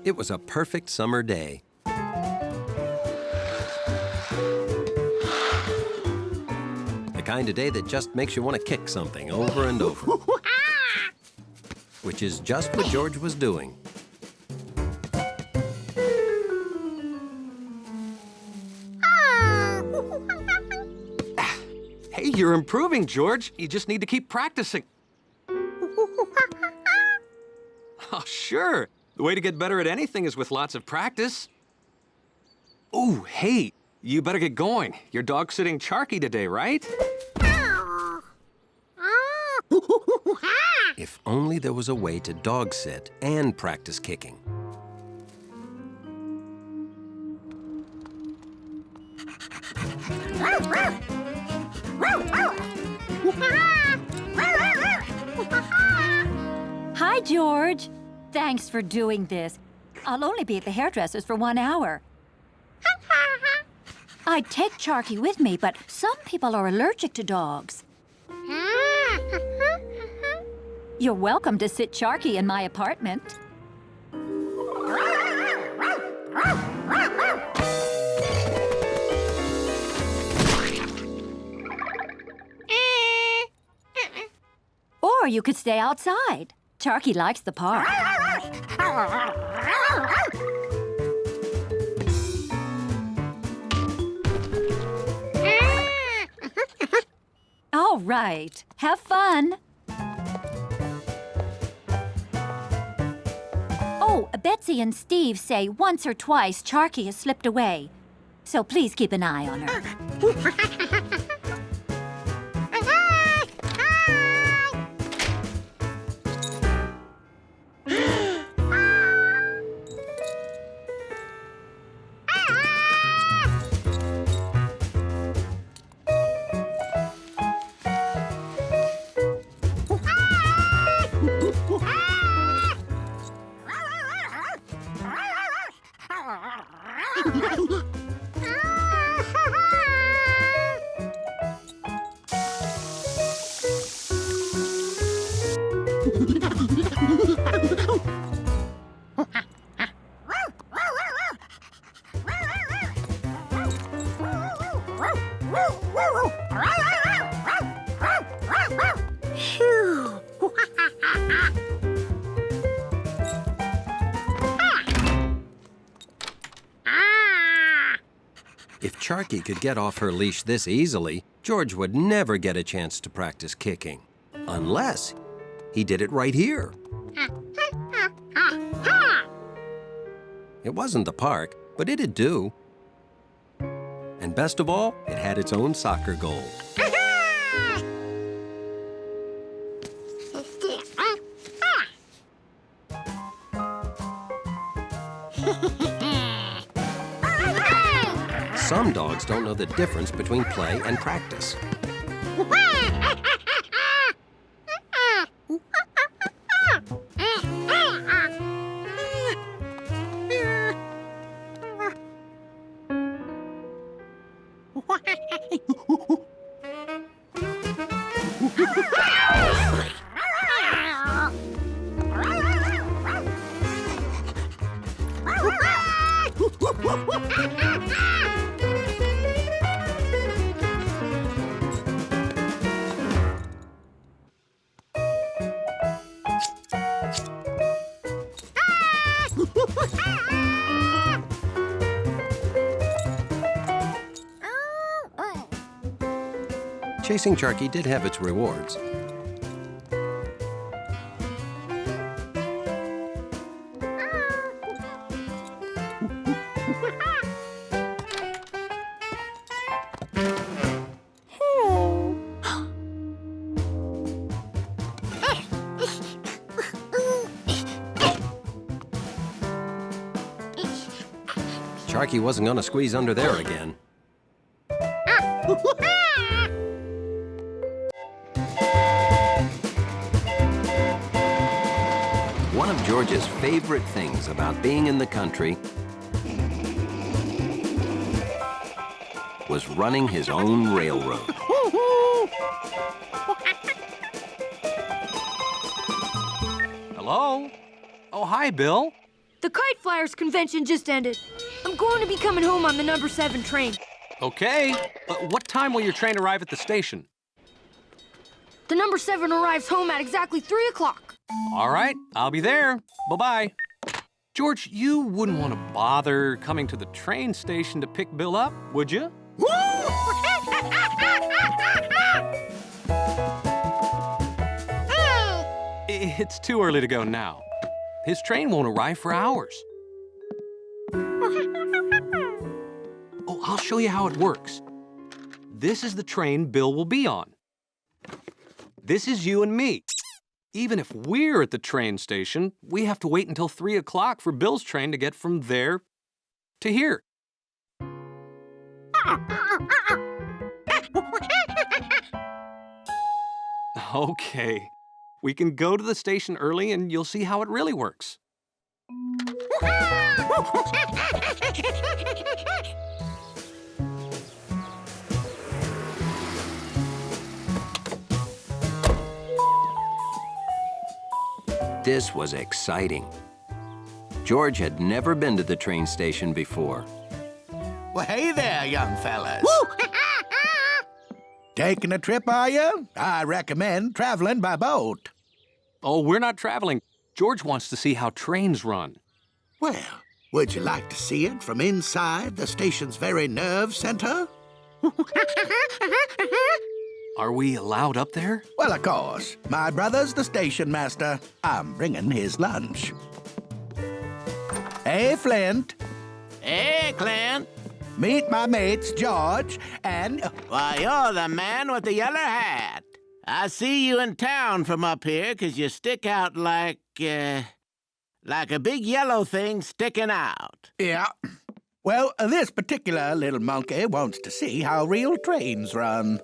It was a perfect summer day. The kind of day that just makes you want to kick something over and over. Which is just what George was doing. Hey, you're improving, George. You just need to keep practicing. Oh, sure. The way to get better at anything is with lots of practice. Ooh, hey, you better get going. You're dog-sitting Charkie today, right? If only there was a way to dog sit and practice kicking. Hi, George. Thanks for doing this. I'll only be at the hairdresser's for 1 hour. I'd take Charkie with me, but some people are allergic to dogs. You're welcome to sit Charkie in my apartment. Or you could stay outside. Charkie likes the park. All right. Have fun. Oh, Betsy and Steve say once or twice Charkie has slipped away. So please keep an eye on her. If Charkie could get off her leash this easily, George would never get a chance to practice kicking. Unless he did it right here. It wasn't the park, but it'd do. And best of all, it had its own soccer goal. Some dogs don't know the difference between play and practice. Chasing Charkie did have its rewards. Charkie wasn't going to squeeze under there again. One of George's favorite things about being in the country was running his own railroad. Hello? Oh, hi, Bill. The Kite Flyers convention just ended. I'm going to be coming home on the number 7 train. Okay. What time will your train arrive at the station? The number 7 arrives home at exactly 3 o'clock. All right, I'll be there. Bye-bye. George, you wouldn't want to bother coming to the train station to pick Bill up, would you? It's too early to go now. His train won't arrive for hours. Oh, I'll show you how it works. This is the train Bill will be on. This is you and me. Even if we're at the train station, we have to wait until 3 o'clock for Bill's train to get from there to here. Okay. We can go to the station early and you'll see how it really works. This was exciting. George had never been to the train station before. Well, hey there, young fellas. Taking a trip, are you? I recommend traveling by boat. Oh, we're not traveling. George wants to see how trains run. Well, would you like to see it from inside the station's very nerve center? Are we allowed up there? Well, of course. My brother's the station master. I'm bringing his lunch. Hey, Flint. Hey, Clint. Meet my mates, George and... Why, you're the man with the yellow hat. I see you in town from up here 'cause you stick out like a big yellow thing sticking out. Yeah. Well, this particular little monkey wants to see how real trains run.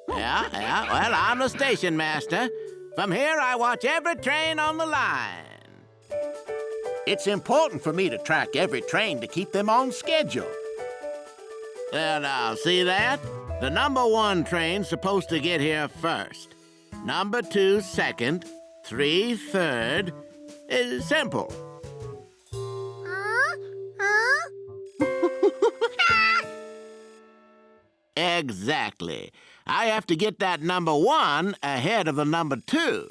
Yeah. Well, I'm the station master. From here, I watch every train on the line. It's important for me to track every train to keep them on schedule. Well, now, see that? The number 1 train's supposed to get here first. Number 2 second. 3 third. It's simple. Exactly. I have to get that number 1 ahead of the number 2.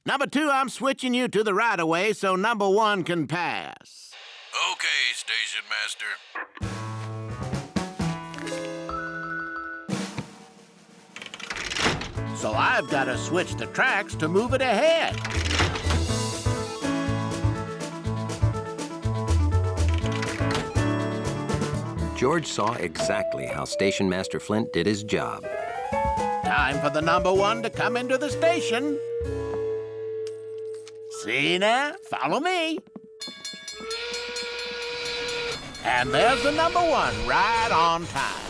Number 2, I'm switching you to the right-of-way so number 1 can pass. Okay, station master. So I've got to switch the tracks to move it ahead. George saw exactly how Station Master Flint did his job. Time for the number 1 to come into the station. See now? Follow me. And there's the number 1 right on time.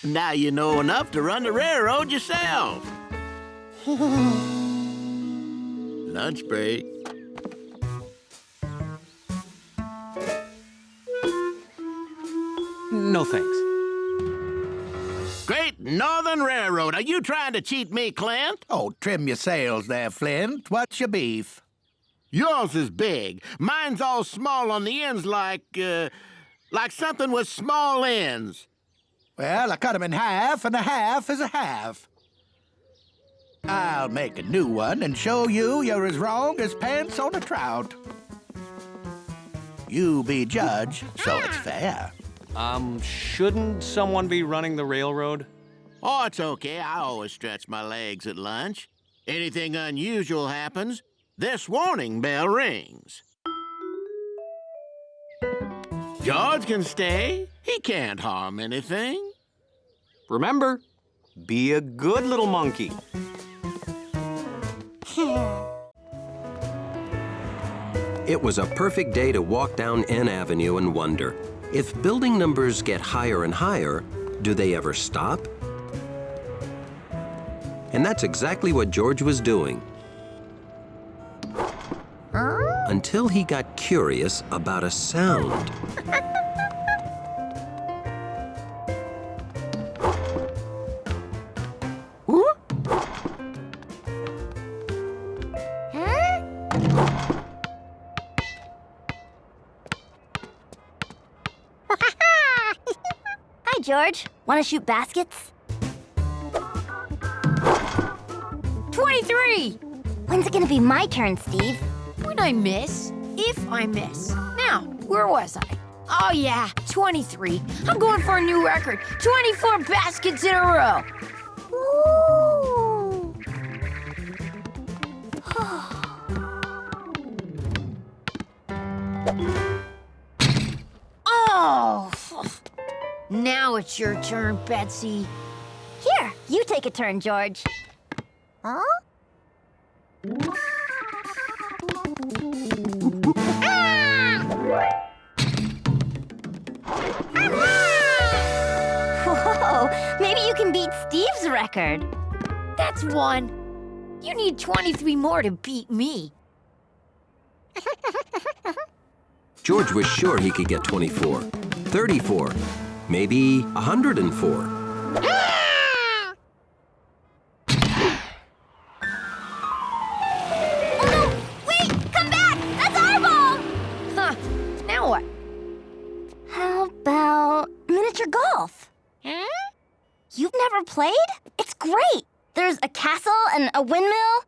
Now you know enough to run the railroad yourself. Lunch break. No thanks. Great Northern Railroad. Are you trying to cheat me, Clint? Oh, trim your sails there, Flint. What's your beef? Yours is big. Mine's all small on the ends like something with small ends. Well, I cut 'em in half, and a half is a half. I'll make a new one and show you you're as wrong as pants on a trout. You be judge, so it's fair. Shouldn't someone be running the railroad? Oh, it's okay. I always stretch my legs at lunch. Anything unusual happens, this warning bell rings. George can stay. He can't harm anything. Remember, be a good little monkey. It was a perfect day to walk down N Avenue and wonder, if building numbers get higher and higher, do they ever stop? And that's exactly what George was doing. Until he got curious about a sound. George? Want to shoot baskets? 23! When's it gonna be my turn, Steve? When I miss, if I miss. Now, where was I? Oh yeah, 23. I'm going for a new record. 24 baskets in a row. Ooh. Oh! Now it's your turn, Betsy. Here, you take a turn, George. Huh? Whoa, maybe you can beat Steve's record. That's one. You need 23 more to beat me. George was sure he could get 24, 34, maybe 104. How about miniature golf? You've never played? It's great. There's a castle and a windmill.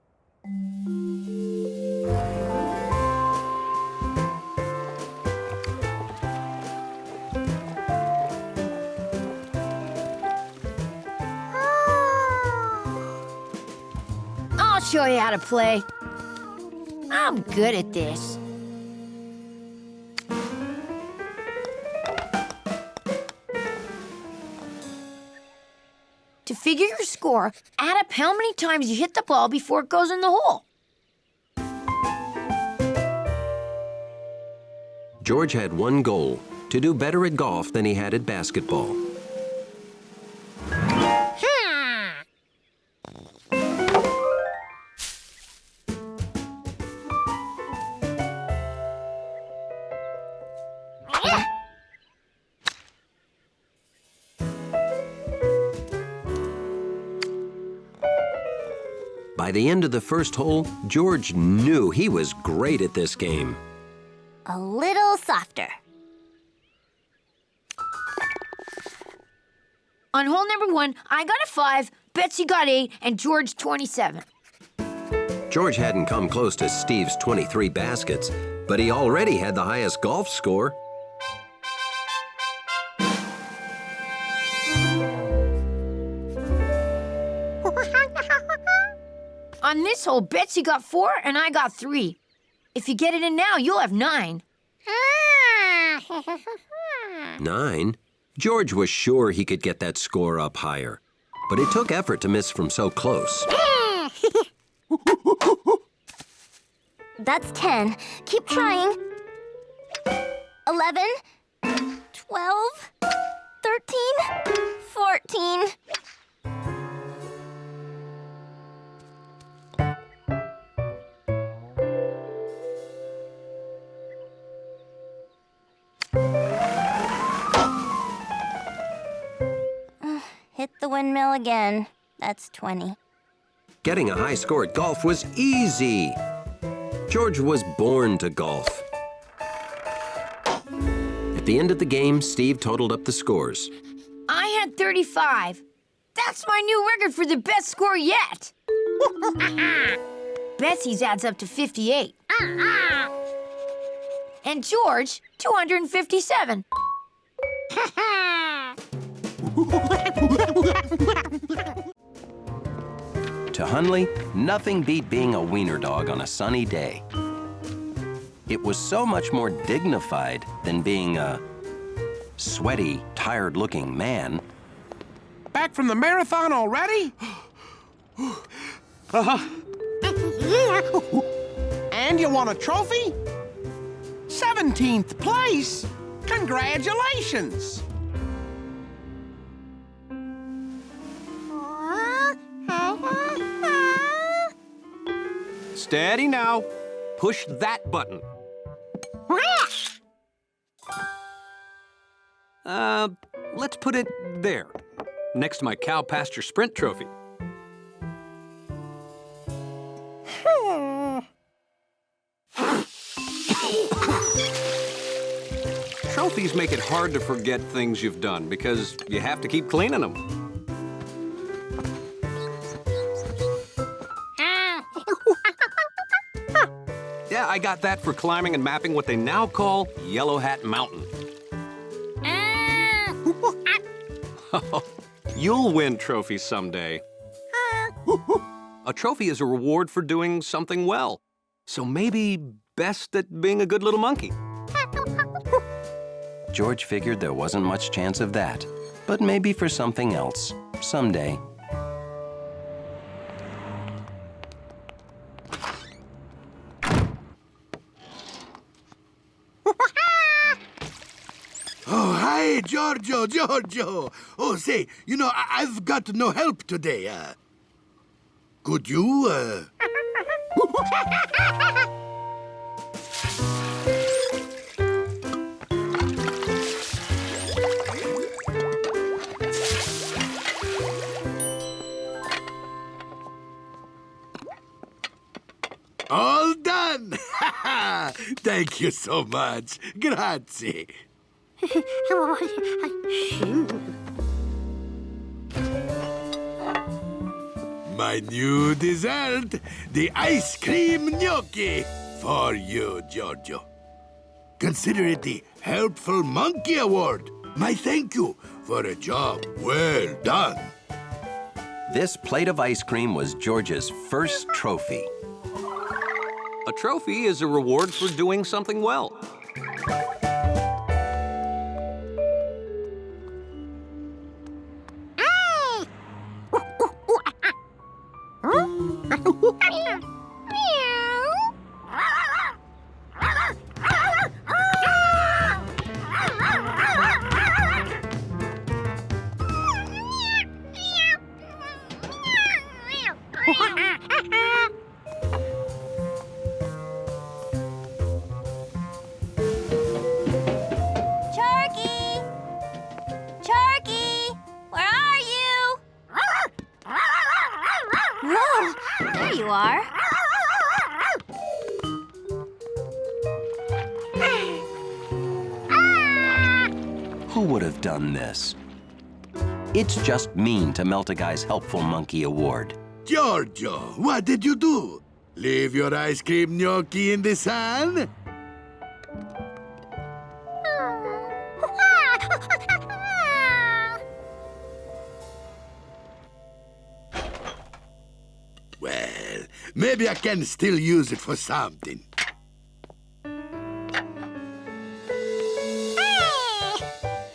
I'll show you how to play. I'm good at this. To figure your score, add up how many times you hit the ball before it goes in the hole. George had one goal, to do better at golf than he had at basketball. By the end of the first hole, George knew he was great at this game. A little softer. On hole number 1, I got a 5, Betsy got 8, and George 27. George hadn't come close to Steve's 23 baskets, but he already had the highest golf score. On this hole, Betsy got 4 and I got 3. If you get it in now, you'll have 9. 9? George was sure he could get that score up higher, but it took effort to miss from so close. That's 10. Keep trying. 11, 12, 13, 14. Hit the windmill again. That's 20. Getting a high score at golf was easy. George was born to golf. At the end of the game, Steve totaled up the scores. I had 35. That's my new record for the best score yet. Betsy's adds up to 58. And George, 257. To Hunley, nothing beat being a wiener dog on a sunny day. It was so much more dignified than being a sweaty, tired-looking man. Back from the marathon already? And you won a trophy? 17th place? Congratulations! Steady now. Push that button. Let's put it there, next to my cow pasture sprint trophy. Trophies make it hard to forget things you've done because you have to keep cleaning them. Yeah, I got that for climbing and mapping what they now call Yellow Hat Mountain. You'll win trophies someday. A trophy is a reward for doing something well. So maybe best at being a good little monkey. George figured there wasn't much chance of that, but maybe for something else, someday. Oh, hi, Giorgio. Oh, say, you know, I've got no help today. Could you, All done! Thank you so much. Grazie. My new dessert, the ice cream gnocchi, for you, Giorgio. Consider it the Helpful Monkey Award. My thank you for a job well done. This plate of ice cream was George's first trophy. A trophy is a reward for doing something well. Charkie! Where are you? Whoa! There you are. Who would have done this? It's just mean to melt a guy's Helpful Monkey Award. Giorgio, what did you do? Leave your ice cream gnocchi in the sun? Well, maybe I can still use it for something.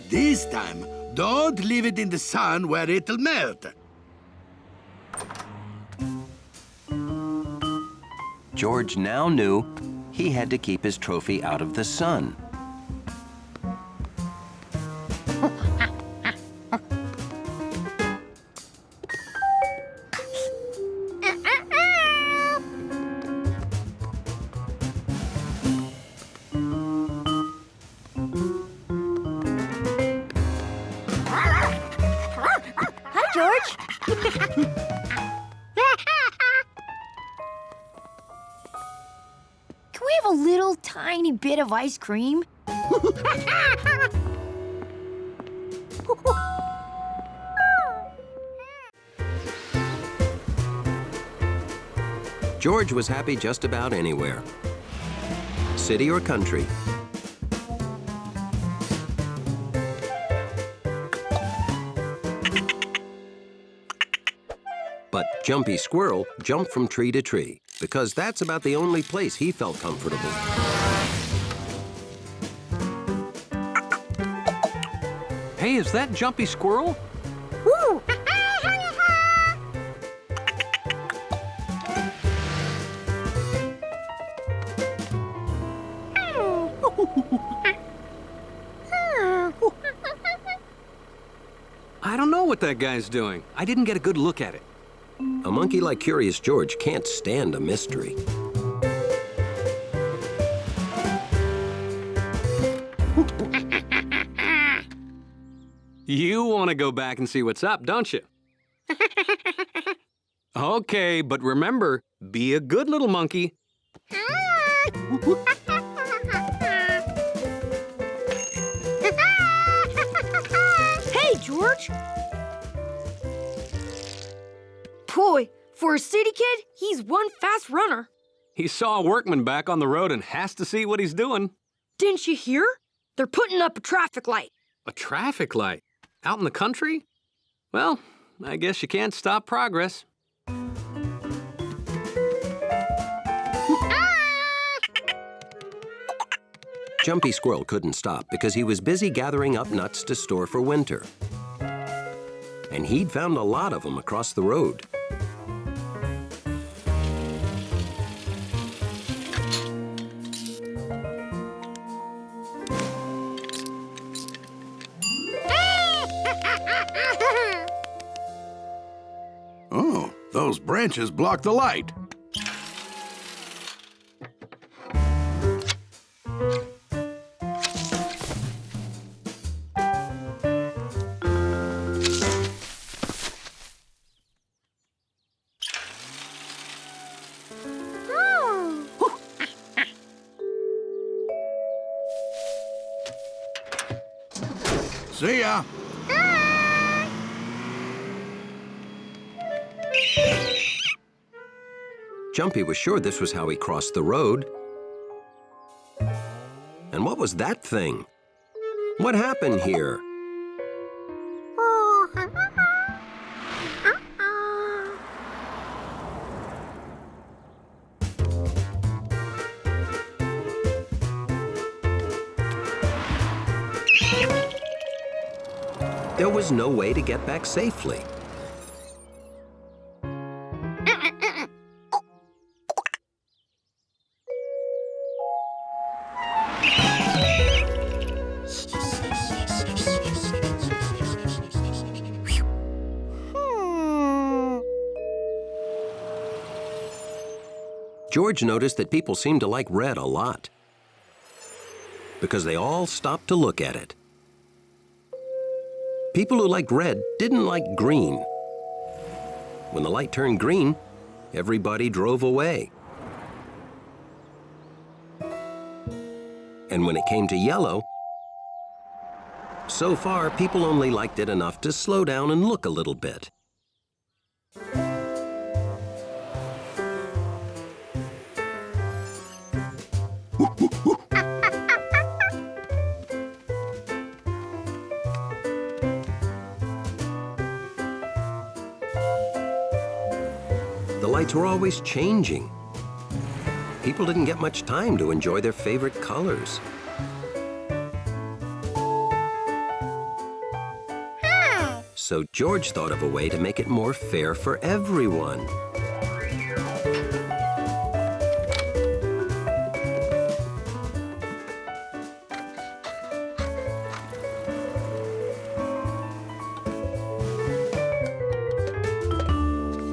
This time, don't leave it in the sun where it'll melt. George now knew he had to keep his trophy out of the sun. Hi, George. Can we have a little tiny bit of ice cream? George was happy just about anywhere. City or country. But Jumpy Squirrel jumped from tree to tree because that's about the only place he felt comfortable. Hey, is that Jumpy Squirrel? Woo! I don't know what that guy's doing. I didn't get a good look at it. A monkey like Curious George can't stand a mystery. You want to go back and see what's up, don't you? Okay, but remember, be a good little monkey. George? Boy, for a city kid, he's one fast runner. He saw a workman back on the road and has to see what he's doing. Didn't you hear? They're putting up a traffic light. A traffic light? Out in the country? Well, I guess you can't stop progress. Jumpy Squirrel couldn't stop because he was busy gathering up nuts to store for winter. And he'd found a lot of them across the road. Oh, those branches block the light. See ya. Jumpy was sure this was how he crossed the road. And what was that thing? What happened here? There was no way to get back safely. George noticed that people seemed to like red a lot because they all stopped to look at it. People who liked red didn't like green. When the light turned green, everybody drove away. And when it came to yellow, so far people only liked it enough to slow down and look a little bit. The lights were always changing. People didn't get much time to enjoy their favorite colors. So George thought of a way to make it more fair for everyone.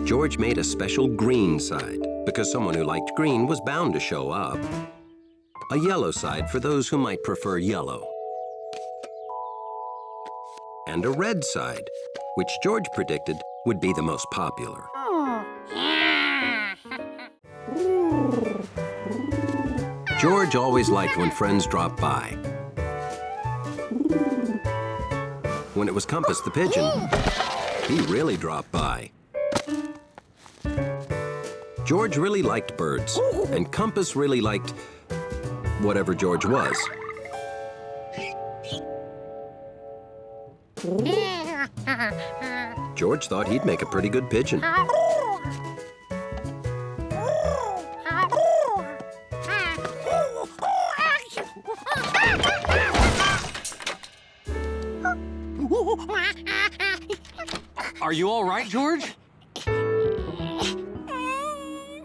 George made a special green side because someone who liked green was bound to show up. A yellow side for those who might prefer yellow. And a red side, which George predicted would be the most popular. George always liked when friends dropped by. When it was Compass the Pigeon, he really dropped by. George really liked birds, and Compass really liked whatever George was. George thought he'd make a pretty good pigeon. Are you all right, George?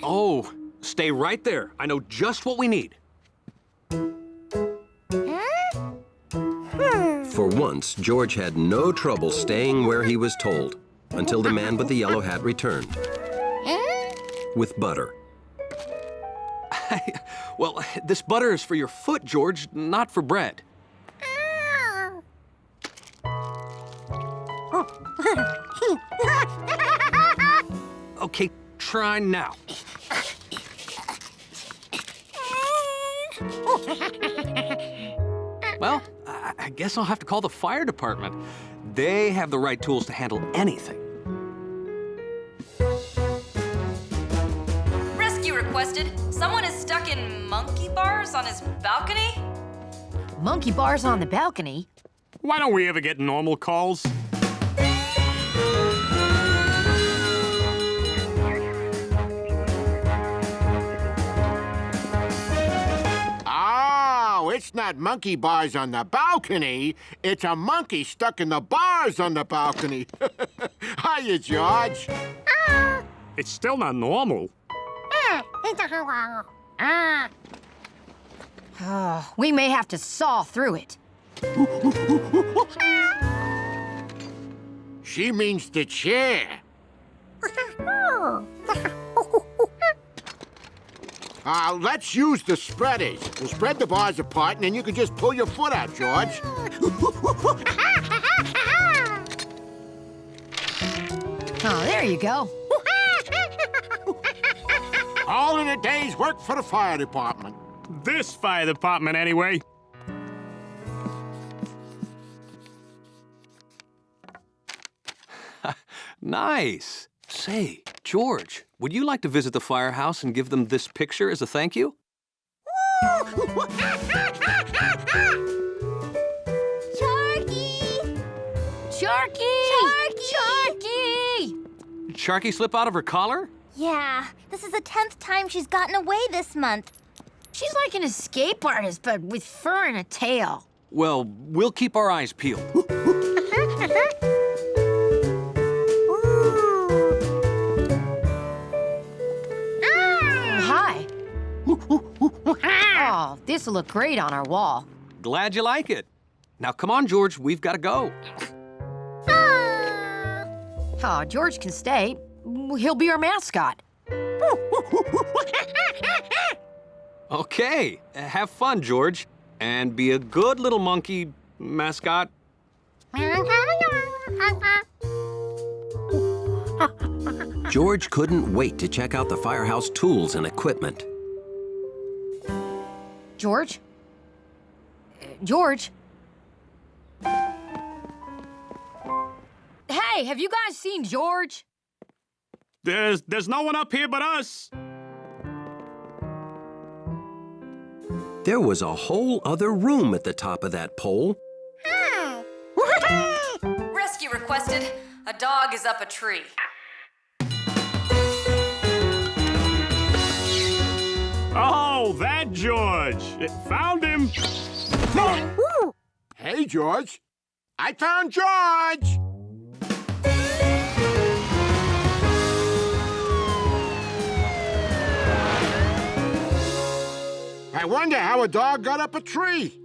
Oh, stay right there. I know just what we need. For once, George had no trouble staying where he was told until the man with the yellow hat returned. With butter. Well, this butter is for your foot, George, not for bread. Okay, try now. Well, I guess I'll have to call the fire department. They have the right tools to handle anything. Rescue requested. Someone is stuck in monkey bars on his balcony. Monkey bars on the balcony? Why don't we ever get normal calls? Oh, it's not monkey bars on the balcony. It's a monkey stuck in the bars on the balcony. Hiya, George. It's still not normal. Oh, we may have to saw through it. She means the chair. Let's use the spreaders. We'll spread the bars apart, and then you can just pull your foot out, George. Oh, there you go. All in a day's work for the fire department. This fire department, anyway. Nice. Say, George, would you like to visit the firehouse and give them this picture as a thank you? Charkie! Charkie! Charkie! Charkie slip out of her collar? Yeah, this is the 10th time she's gotten away this month. She's like an escape artist, but with fur and a tail. Well, we'll keep our eyes peeled. Hi. Oh, this'll look great on our wall. Glad you like it. Now, come on, George, we've got to go. Oh, George can stay. He'll be our mascot. Okay, have fun, George. And be a good little monkey mascot. George couldn't wait to check out the firehouse tools and equipment. George? George? Hey, have you guys seen George? There's no one up here but us. There was a whole other room at the top of that pole. Rescue requested. A dog is up a tree. Oh, that George. Found him. Hey, George. I found George. I wonder how a dog got up a tree.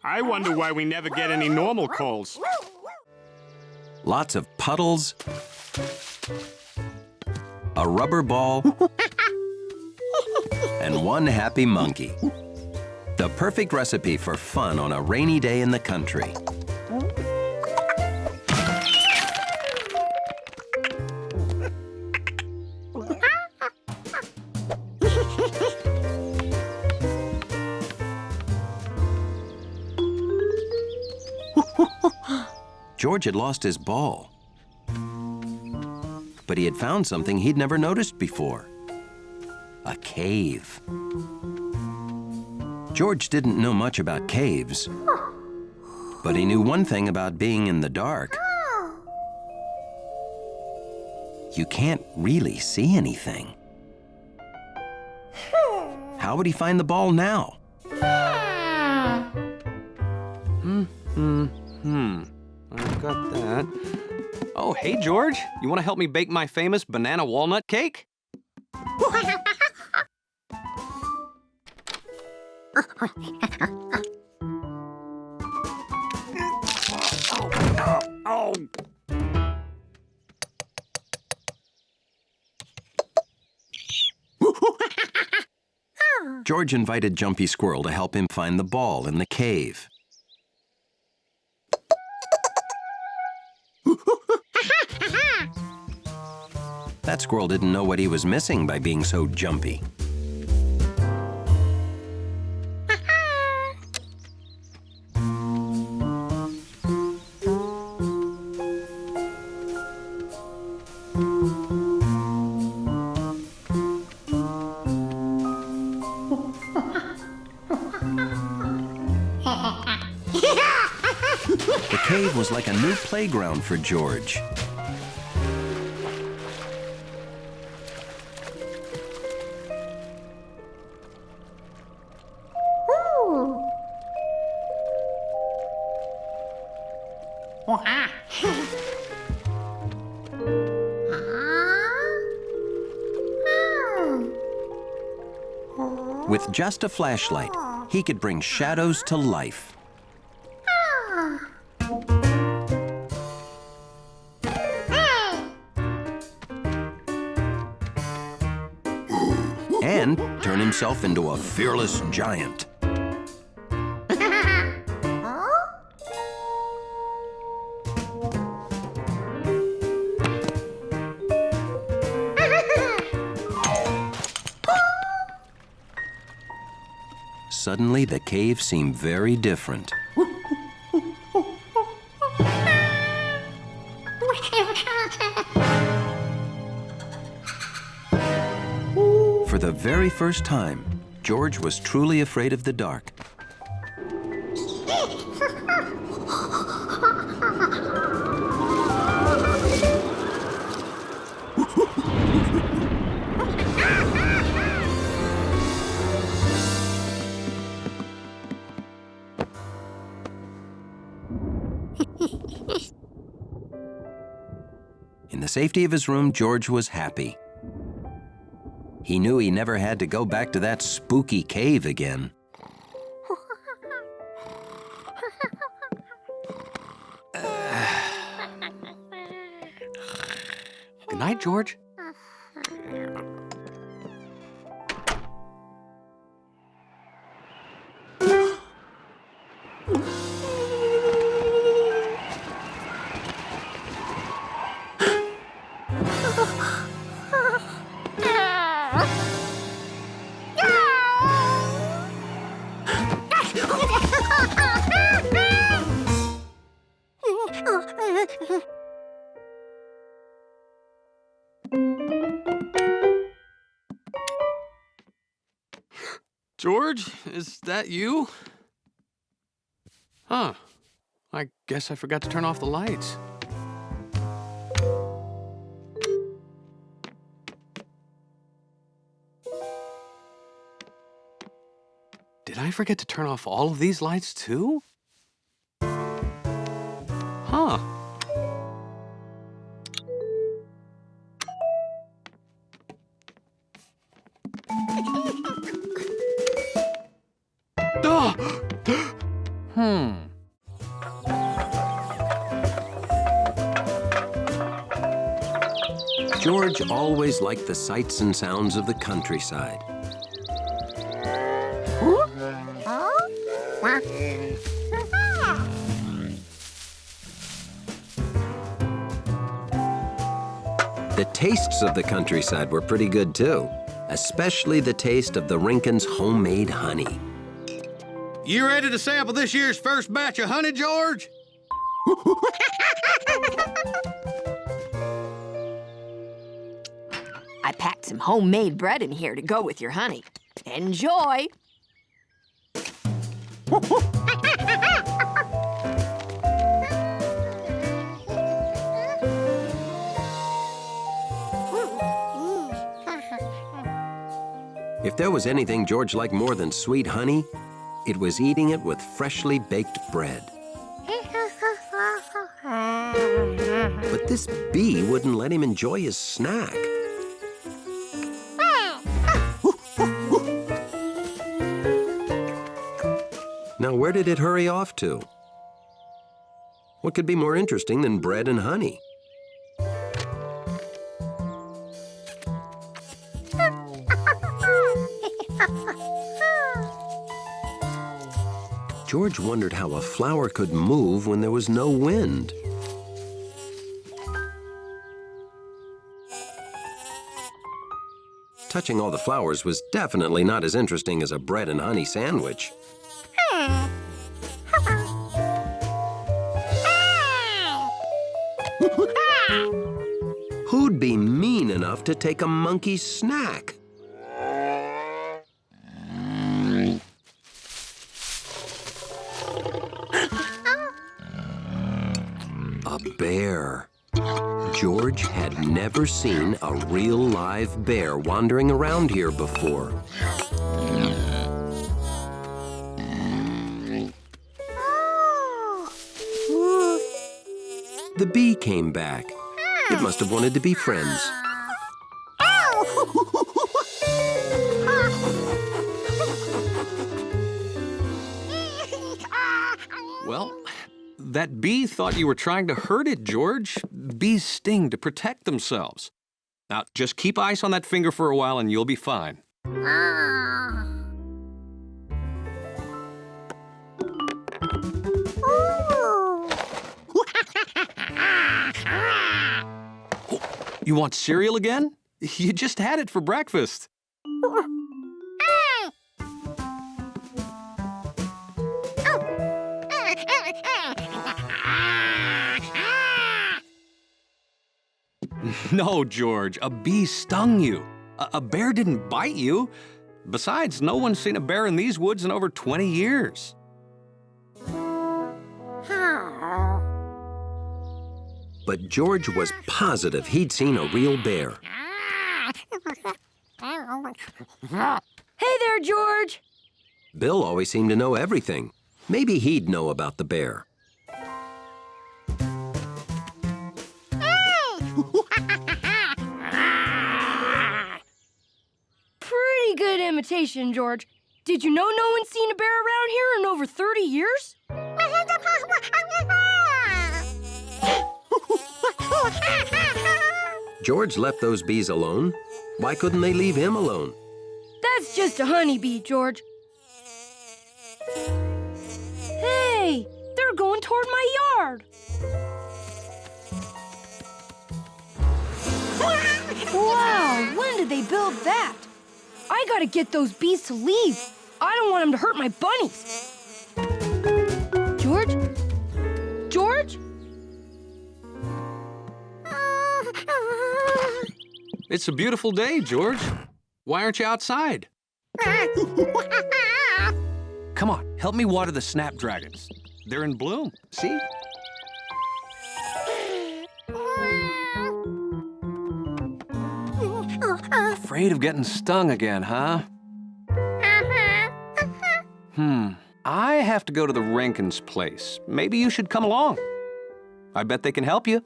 I wonder why we never get any normal calls. Lots of puddles, a rubber ball, and one happy monkey. The perfect recipe for fun on a rainy day in the country. George had lost his ball, but he had found something he'd never noticed before. A cave. George didn't know much about caves, but he knew one thing about being in the dark. You can't really see anything. How would he find the ball now? I've got that. Oh, hey, George. You want to help me bake my famous banana walnut cake? Oh. George invited Jumpy Squirrel to help him find the ball in the cave. That squirrel didn't know what he was missing by being so jumpy. The cave was like a new playground for George. With just a flashlight, he could bring shadows to life. And turn himself into a fearless giant. Suddenly, the cave seemed very different. For the very first time, George was truly afraid of the dark. In the safety of his room, George was happy. He knew he never had to go back to that spooky cave again. Good night, George. George, is that you? Huh. I guess I forgot to turn off the lights. Did I forget to turn off all of these lights too? Huh. George always liked the sights and sounds of the countryside. The tastes of the countryside were pretty good too, especially the taste of the Rinkins' homemade honey. You ready to sample this year's first batch of honey, George? I packed some homemade bread in here to go with your honey. Enjoy! If there was anything George liked more than sweet honey, it was eating it with freshly baked bread. But this bee wouldn't let him enjoy his snack. Now, where did it hurry off to? What could be more interesting than bread and honey? George wondered how a flower could move when there was no wind. Touching all the flowers was definitely not as interesting as a bread and honey sandwich. Who'd be mean enough to take a monkey's snack? A bear. George had never seen a real live bear wandering around here before. The bee came back. It must have wanted to be friends. Well, that bee thought you were trying to hurt it, George. Bees sting to protect themselves. Now, just keep ice on that finger for a while and you'll be fine. You want cereal again? You just had it for breakfast. No, George, a bee stung you. A bear didn't bite you. Besides, no one's seen a bear in these woods in over 20 years. But George was positive he'd seen a real bear. Hey there, George. Bill always seemed to know everything. Maybe he'd know about the bear. Pretty good imitation, George. Did you know no one's seen a bear around here in over 30 years? George left those bees alone. Why couldn't they leave him alone? That's just a honeybee, George. Hey, they're going toward my yard. Wow, when did they build that? I gotta get those bees to leave. I don't want them to hurt my bunnies. George? George? It's a beautiful day, George. Why aren't you outside? Come on, help me water the snapdragons. They're in bloom, see? Afraid of getting stung again, huh? I have to go to the Rankin's place. Maybe you should come along. I bet they can help you.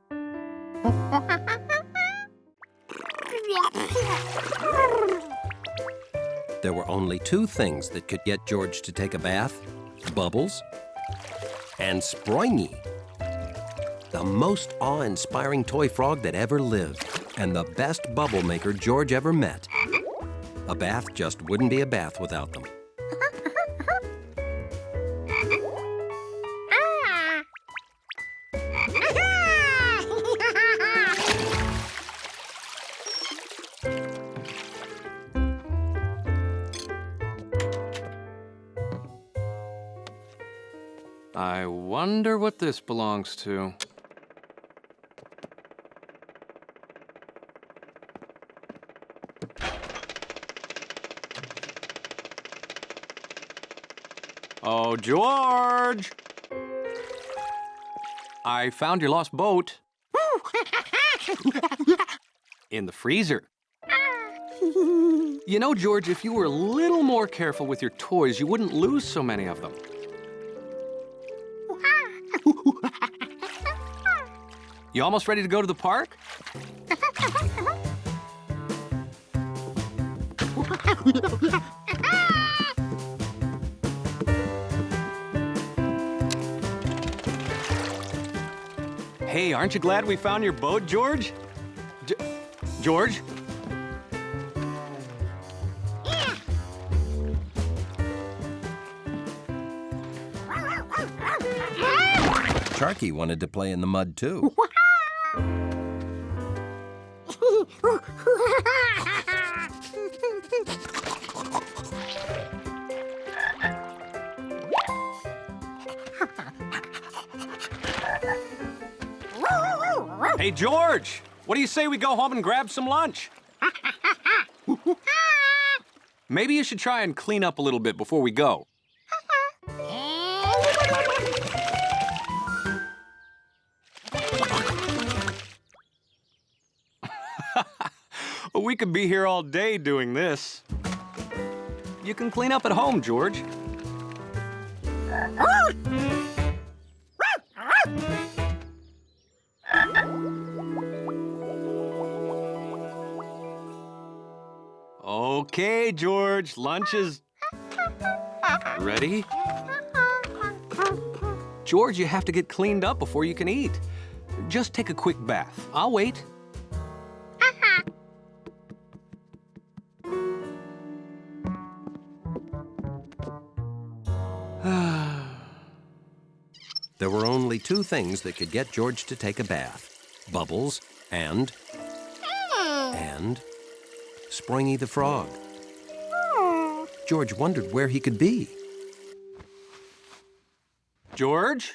There were only two things that could get George to take a bath: Bubbles and Springy, the most awe-inspiring toy frog that ever lived, and the best bubble maker George ever met. A bath just wouldn't be a bath without them. I wonder what this belongs to. Oh, George! I found your lost boat. In the freezer. You know, George, if you were a little more careful with your toys, you wouldn't lose so many of them. You almost ready to go to the park? Hey, aren't you glad we found your boat, George? George? Charkie wanted to play in the mud, too. Hey, George! What do you say we go home and grab some lunch? Maybe you should try and clean up a little bit before we go. We could be here all day doing this. You can clean up at home, George. Okay, George, lunch is ready. George, you have to get cleaned up before you can eat. Just take a quick bath. I'll wait. There were only two things that could get George to take a bath. Bubbles and Springy the frog. George wondered where he could be. George?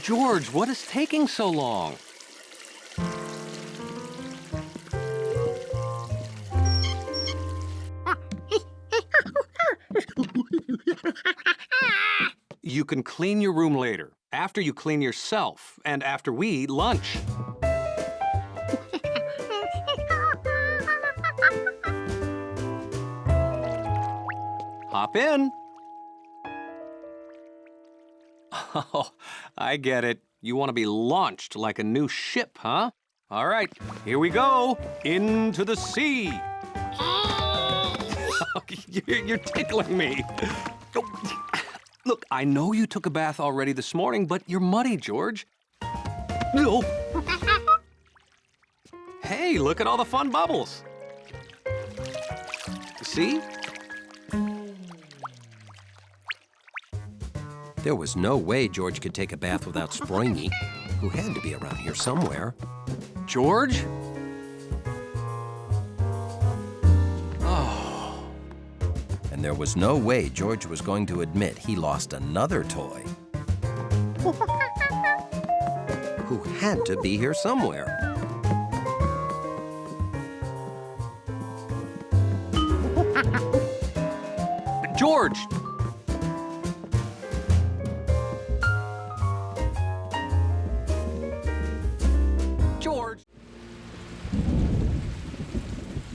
George, what is taking so long? You can clean your room later, after you clean yourself, and after we eat lunch. Hop in. Oh, I get it. You want to be launched like a new ship, huh? All right, here we go. Into the sea. You're tickling me. Look, I know you took a bath already this morning, but you're muddy, George. Oh. Hey, look at all the fun bubbles. See? There was no way George could take a bath without Springy, who had to be around here somewhere. George? And there was no way George was going to admit he lost another toy. Who had to be here somewhere. George! George!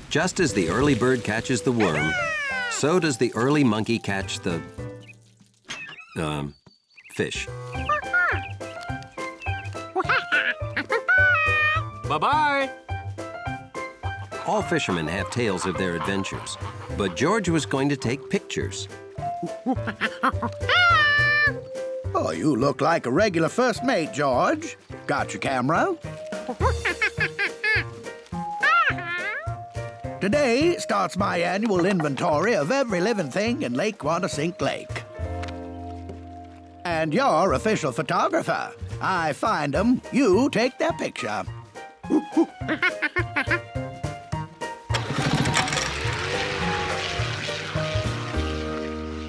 Just as the early bird catches the worm, so does the early monkey catch the, fish. Bye-bye! All fishermen have tales of their adventures, but George was going to take pictures. Oh, you look like a regular first mate, George. Got your camera? Today starts my annual inventory of every living thing in Lake Wanasink Lake. And you're official photographer. I find them, you take their picture.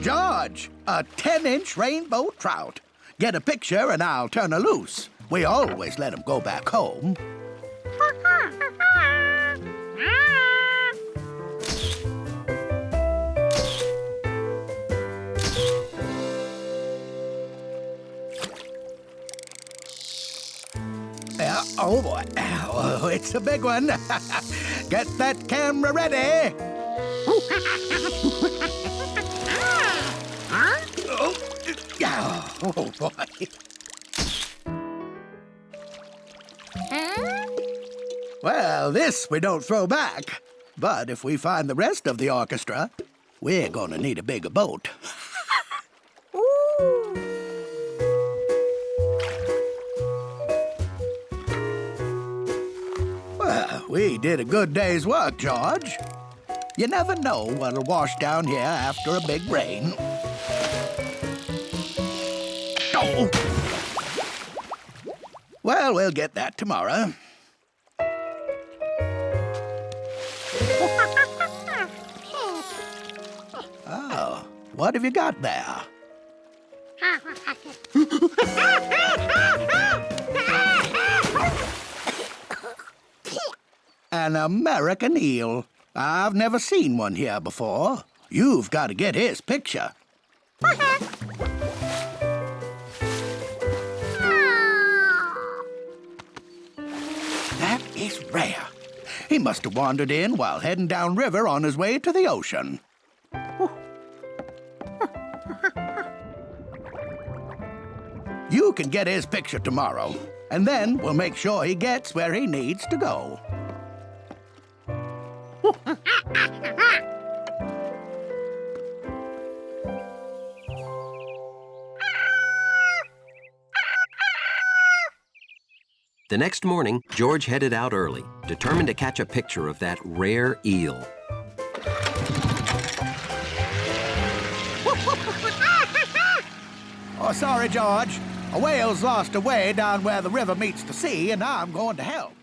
George, a 10-inch rainbow trout. Get a picture and I'll turn her loose. We always let him go back home. Oh, boy. Oh, it's a big one. Get that camera ready. Oh, boy. Well, this we don't throw back. But if we find the rest of the orchestra, we're gonna need a bigger boat. Well, we did a good day's work, George. You never know what'll wash down here after a big rain. Oh! Well, we'll get that tomorrow. Oh, what have you got there? An American eel. I've never seen one here before. You've got to get his picture. That is rare. He must have wandered in while heading downriver on his way to the ocean. You can get his picture tomorrow, and then we'll make sure he gets where he needs to go. The next morning, George headed out early, determined to catch a picture of that rare eel. Oh, sorry, George. A whale's lost away down where the river meets the sea, and I'm going to help.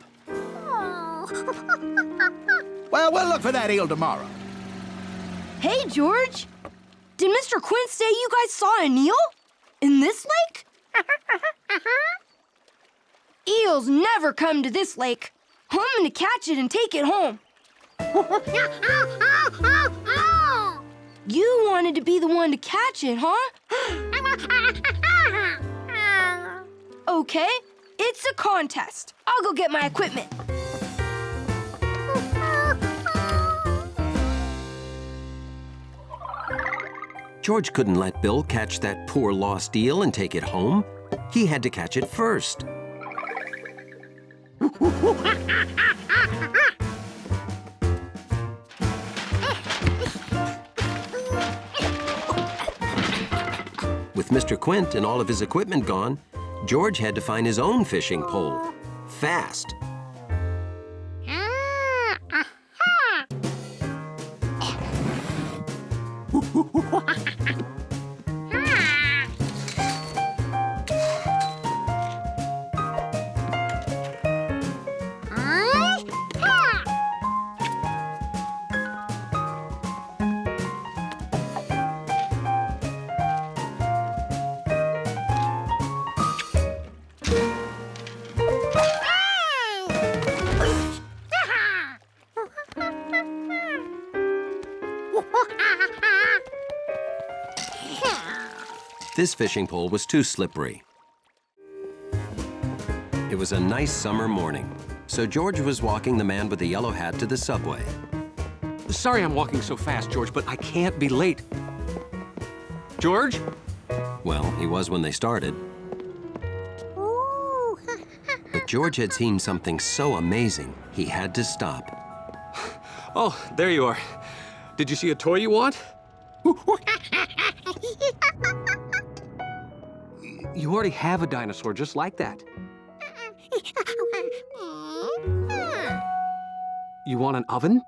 Well, we'll look for that eel tomorrow. Hey, George. Did Mr. Quint say you guys saw an eel? In this lake? Eels never come to this lake. I'm gonna catch it and take it home. You wanted to be the one to catch it, huh? Okay, it's a contest. I'll go get my equipment. George couldn't let Bill catch that poor lost eel and take it home. He had to catch it first. With Mr. Quint and all of his equipment gone, George had to find his own fishing pole. Fast. This fishing pole was too slippery. It was a nice summer morning, so George was walking the man with the yellow hat to the subway. Sorry I'm walking so fast, George, but I can't be late. George? Well, he was when they started. But George had seen something so amazing, he had to stop. Oh, there you are. Did you see a toy you want? You already have a dinosaur just like that. You want an oven?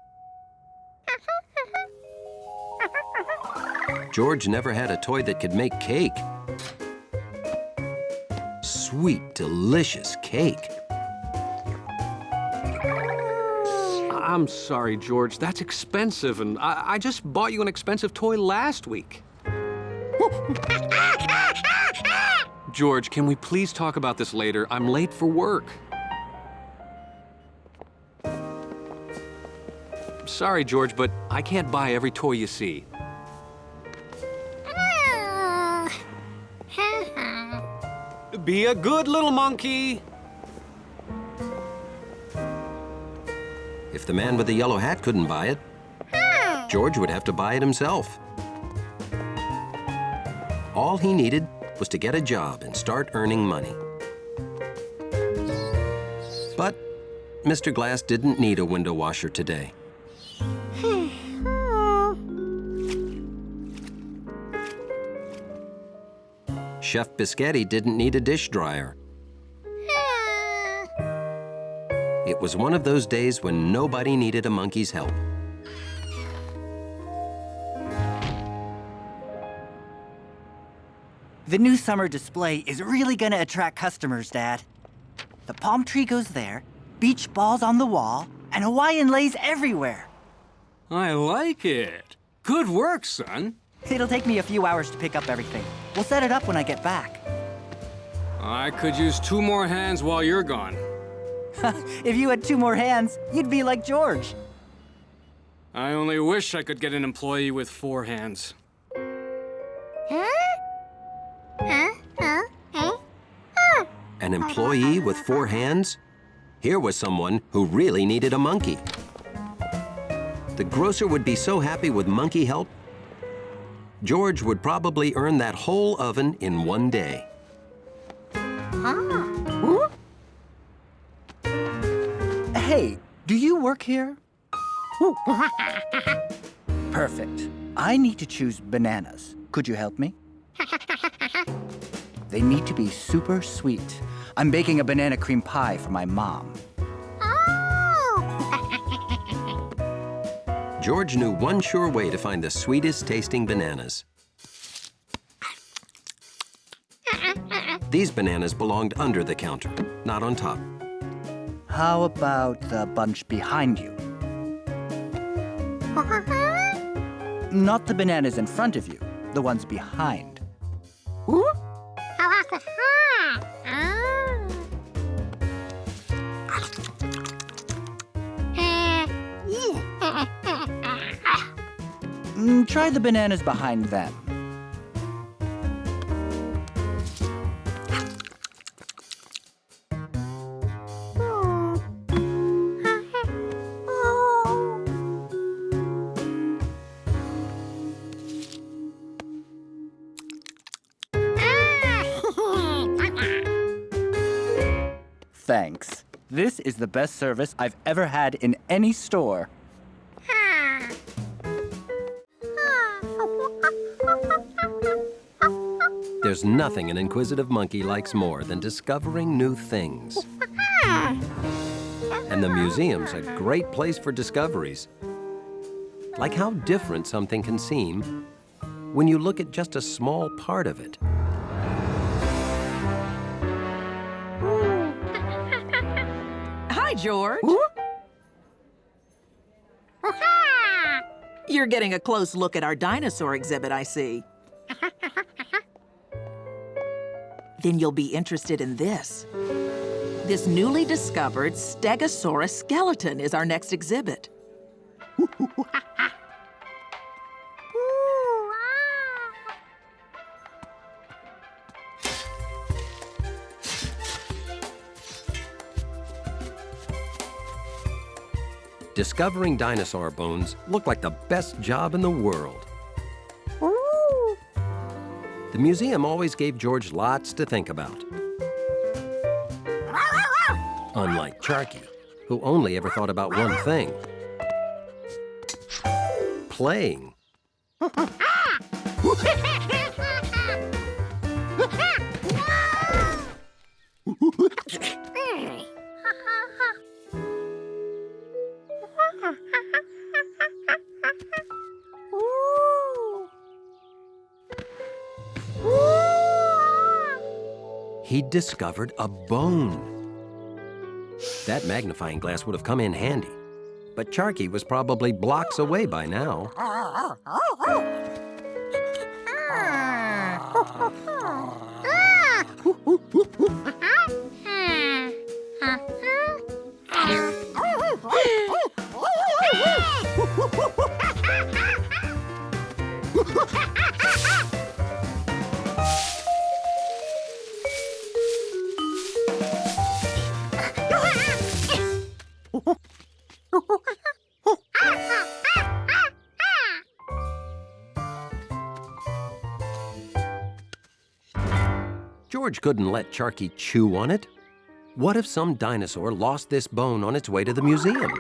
George never had a toy that could make cake. Sweet, delicious cake. I'm sorry, George. That's expensive, and I just bought you an expensive toy last week. George, can we please talk about this later? I'm late for work. Sorry, George, but I can't buy every toy you see. Be a good little monkey. If the man with the yellow hat couldn't buy it, George would have to buy it himself. All he needed was to get a job and start earning money. But Mr. Glass didn't need a window washer today. Chef Biscotti didn't need a dish dryer. It was one of those days when nobody needed a monkey's help. The new summer display is really gonna attract customers, Dad. The palm tree goes there, beach balls on the wall, and Hawaiian leis everywhere. I like it. Good work, son. It'll take me a few hours to pick up everything. We'll set it up when I get back. I could use 2 more hands while you're gone. If you had 2 more hands, you'd be like George. I only wish I could get an employee with 4 hands. An employee with 4 hands? Here was someone who really needed a monkey. The grocer would be so happy with monkey help. George would probably earn that whole oven in 1 day. Hey, do you work here? Perfect. I need to choose bananas. Could you help me? They need to be super sweet. I'm baking a banana cream pie for my mom. George knew one sure way to find the sweetest tasting bananas. These bananas belonged under the counter, not on top. How about the bunch behind you? Not the bananas in front of you, the ones behind. Try the bananas behind them. Thanks. This is the best service I've ever had in any store. There's nothing an inquisitive monkey likes more than discovering new things. And the museum's a great place for discoveries. Like how different something can seem when you look at just a small part of it. Hi, George. You're getting a close look at our dinosaur exhibit, I see. Then you'll be interested in this. This newly discovered Stegosaurus skeleton is our next exhibit. Discovering dinosaur bones looked like the best job in the world. The museum always gave George lots to think about. Unlike Charkie, who only ever thought about one thing: playing. He'd discovered a bone. That magnifying glass would have come in handy, but Charkie was probably blocks away by now. George couldn't let Charkie chew on it. What if some dinosaur lost this bone on its way to the museum?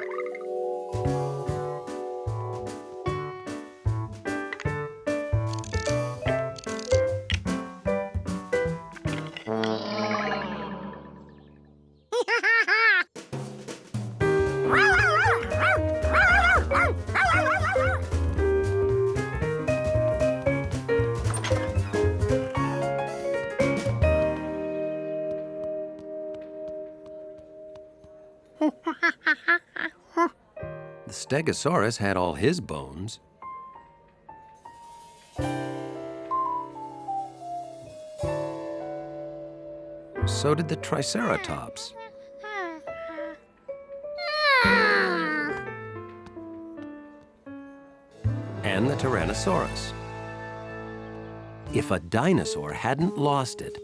The Stegosaurus had all his bones. So did the Triceratops. and the Tyrannosaurus. If a dinosaur hadn't lost it,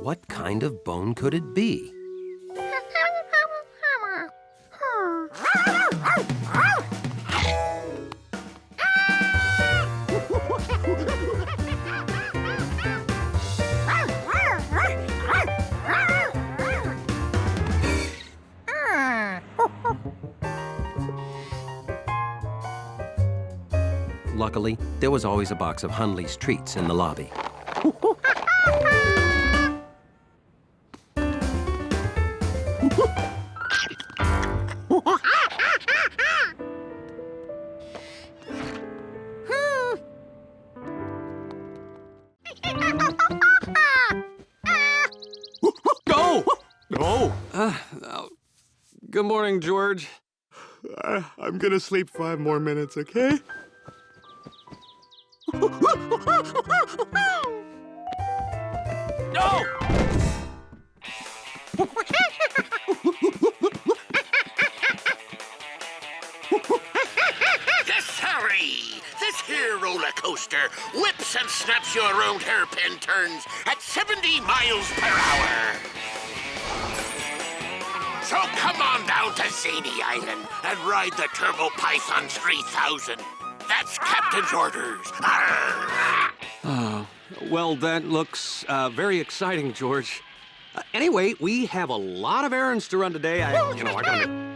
what kind of bone could it be? Luckily, there was always a box of Hunley's treats in the lobby. Go! No! Good morning, George. I'm gonna sleep 5 more minutes, okay? No! Yes, sorry. This here roller coaster whips and snaps you around hairpin turns at 70 miles per hour. So come on down to Zany Island and ride the Turbo Python 3000. That's Captain's orders. Well, that looks very exciting, George. Anyway, we have a lot of errands to run today. I gotta...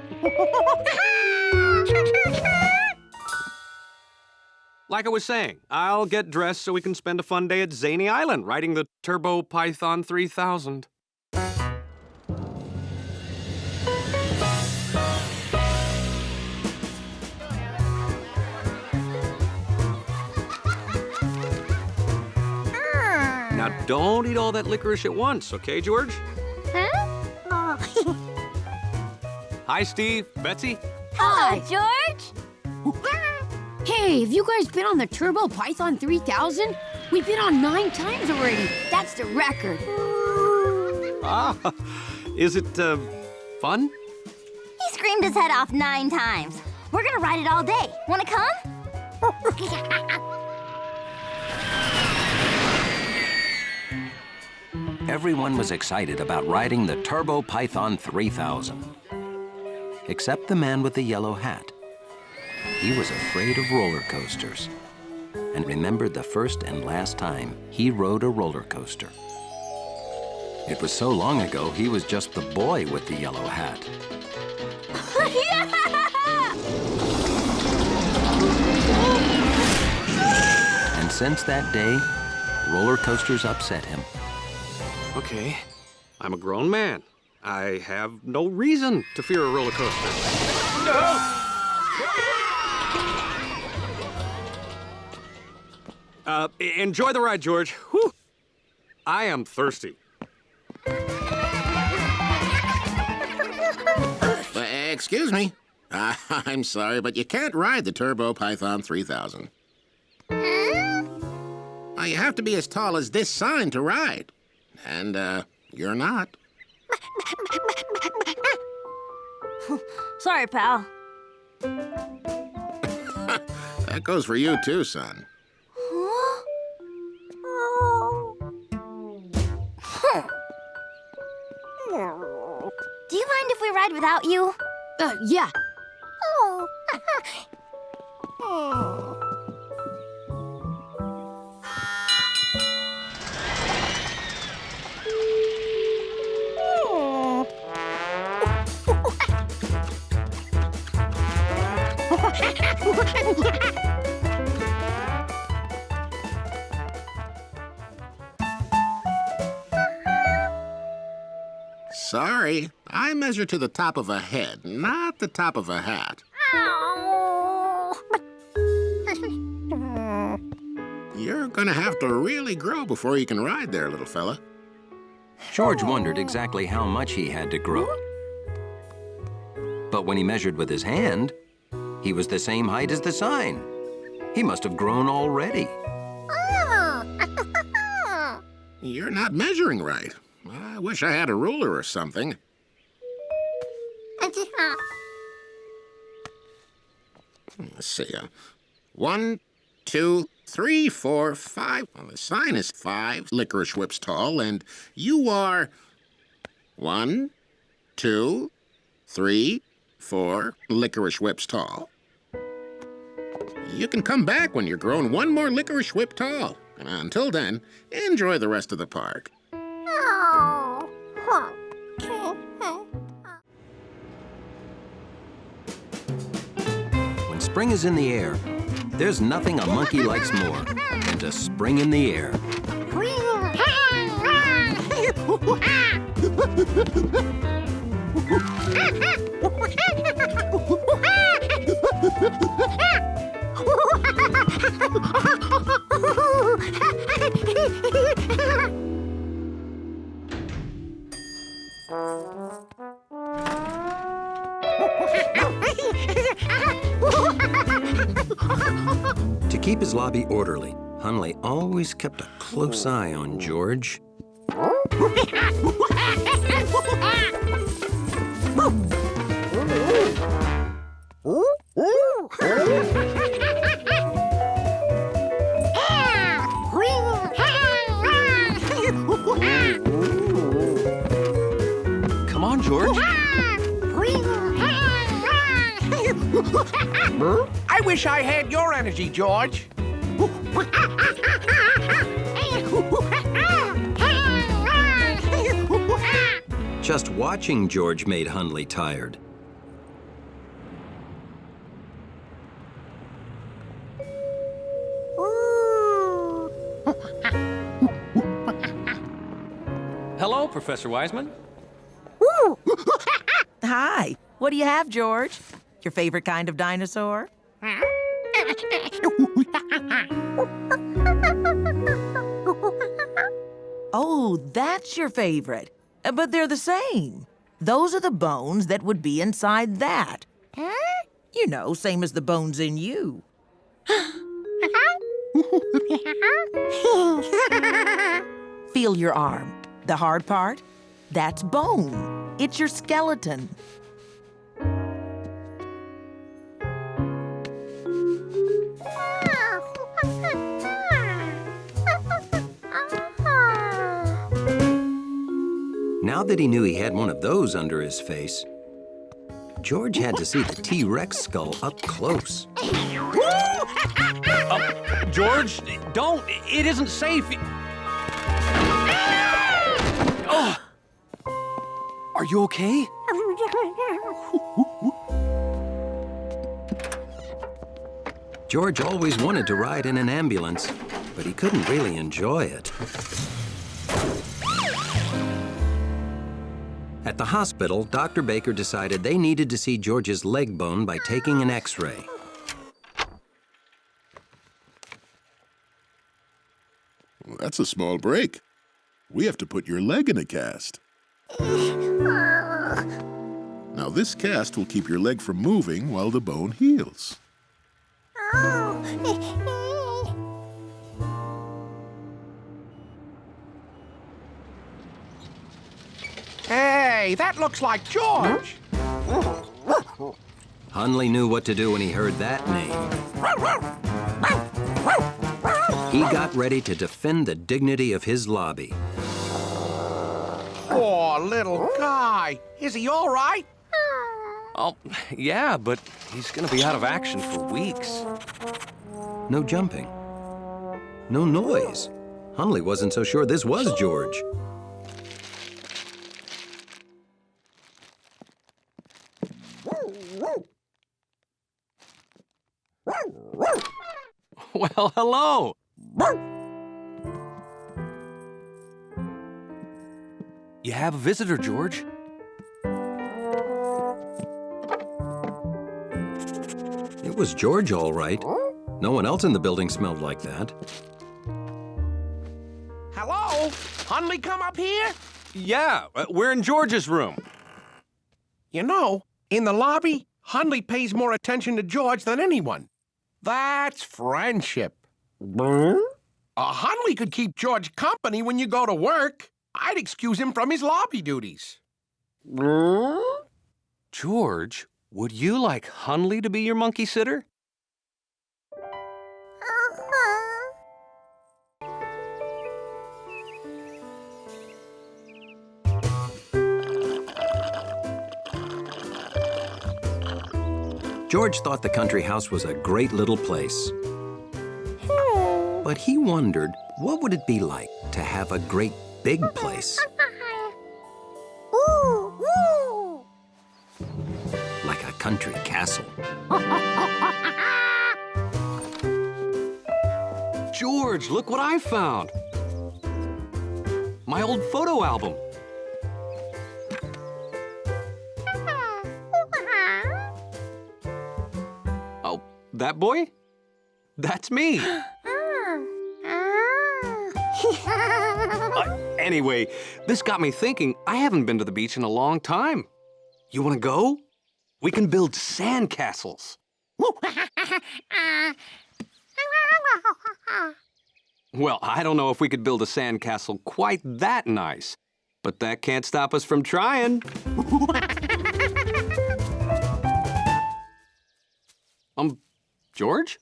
Like I was saying, I'll get dressed so we can spend a fun day at Zany Island riding the Turbo Python 3000. Now, don't eat all that licorice at once, okay, George? Huh? Hi, Steve. Betsy? Hello, George. Hey, have you guys been on the Turbo Python 3000? We've been on 9 times already. That's the record. Is it, fun? He screamed his head off 9 times. We're gonna ride it all day. Wanna come? Everyone was excited about riding the Turbo Python 3000. Except the man with the yellow hat. He was afraid of roller coasters and remembered the first and last time he rode a roller coaster. It was so long ago, he was just the boy with the yellow hat. And since that day, roller coasters upset him. Okay, I'm a grown man. I have no reason to fear a roller coaster. Enjoy the ride, George. Whew. I am thirsty. Excuse me. I'm sorry, but you can't ride the Turbo Python 3000. You have to be as tall as this sign to ride. And, you're not. Sorry, pal. That goes for you, too, son. Do you mind if we ride without you? Yeah. Oh. Sorry, I measure to the top of a head, not the top of a hat. You're gonna have to really grow before you can ride there, little fella. George wondered exactly how much he had to grow. But when he measured with his hand, he was the same height as the sign. He must have grown already. You're not measuring right. I wish I had a ruler or something. Let's see. 1, 2, 3, 4, 5. Well, the sign is 5 licorice whips tall, and you are 1, 2, 3, 4 licorice whips tall. You can come back when you're grown 1 more licorice whip tall. And until then, enjoy the rest of the park. When spring is in the air, there's nothing a monkey likes more than to spring in the air. To keep his lobby orderly, Hunley always kept a close eye on George. Come on, George. I wish I had your energy, George. Just watching George made Hunley tired. Hello, Professor Wiseman. Hi. What do you have, George? Your favorite kind of dinosaur? Oh, that's your favorite. But they're the same. Those are the bones that would be inside that. You know, same as the bones in you. Feel your arm. The hard part? That's bone. It's your skeleton. Now that he knew he had one of those under his face, George had to see the T-Rex skull up close. George, don't. It isn't safe. Oh. Are you okay? George always wanted to ride in an ambulance, but he couldn't really enjoy it. At the hospital, Dr. Baker decided they needed to see George's leg bone by taking an X-ray. Well, that's a small break. We have to put your leg in a cast. Now, this cast will keep your leg from moving while the bone heals. Hey, that looks like George. Hunley knew what to do when he heard that name. He got ready to defend the dignity of his lobby. Poor little guy. Is he all right? Oh, yeah, but he's gonna be out of action for weeks. No jumping. No noise. Hunley wasn't so sure this was George. Well, hello. You have a visitor, George. It was George, all right. No one else in the building smelled like that. Hello? Hunley come up here? Yeah, we're in George's room. You know, in the lobby, Hunley pays more attention to George than anyone. That's friendship. Hunley could keep George company when you go to work. I'd excuse him from his lobby duties. George, would you like Hunley to be your monkey sitter? George thought the country house was a great little place. But he wondered, what would it be like to have a great big place? Woo, woo. Like a country castle. George, look what I found. My old photo album. Oh, that boy? That's me. Anyway, this got me thinking, I haven't been to the beach in a long time. You want to go? We can build sand castles. Well, I don't know if we could build a sand castle quite that nice, but that can't stop us from trying. George?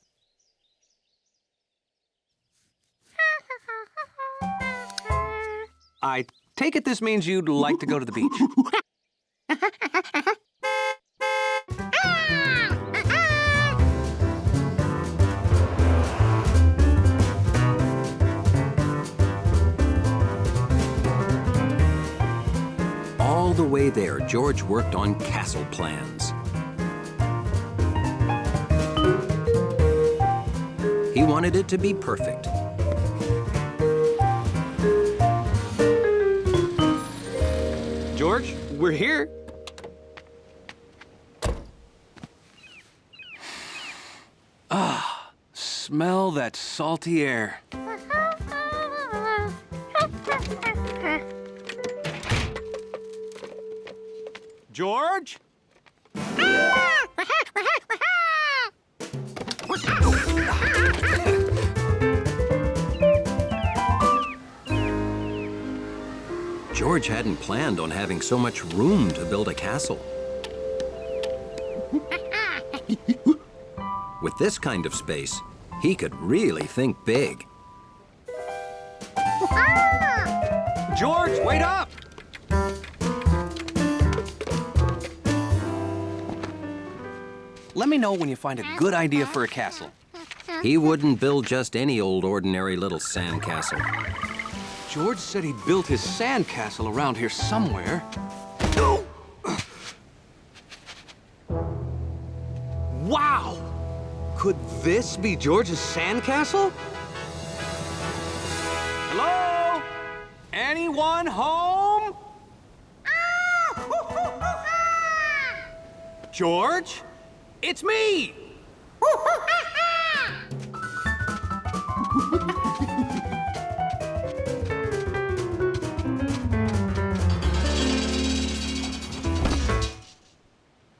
I take it this means you'd like to go to the beach. All the way there, George worked on castle plans. He wanted it to be perfect. George, we're here. Ah, smell that salty air. George? George hadn't planned on having so much room to build a castle. With this kind of space, he could really think big. George, wait up! Let me know when you find a good idea for a castle. He wouldn't build just any old ordinary little sand castle. George said he built his sand castle around here somewhere. Wow! Could this be George's sand castle? Hello? Anyone home? George? It's me!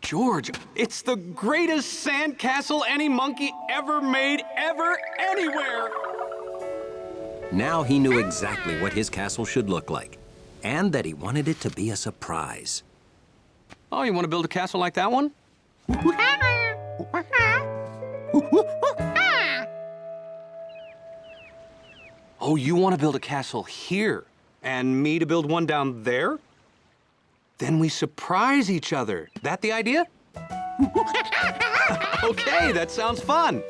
George, it's the greatest sandcastle any monkey ever made, anywhere! Now he knew exactly what his castle should look like, and that he wanted it to be a surprise. Oh, you want to build a castle like that one? Oh, you want to build a castle here, and me to build one down there? Then we surprise each other. That the idea? Okay, that sounds fun.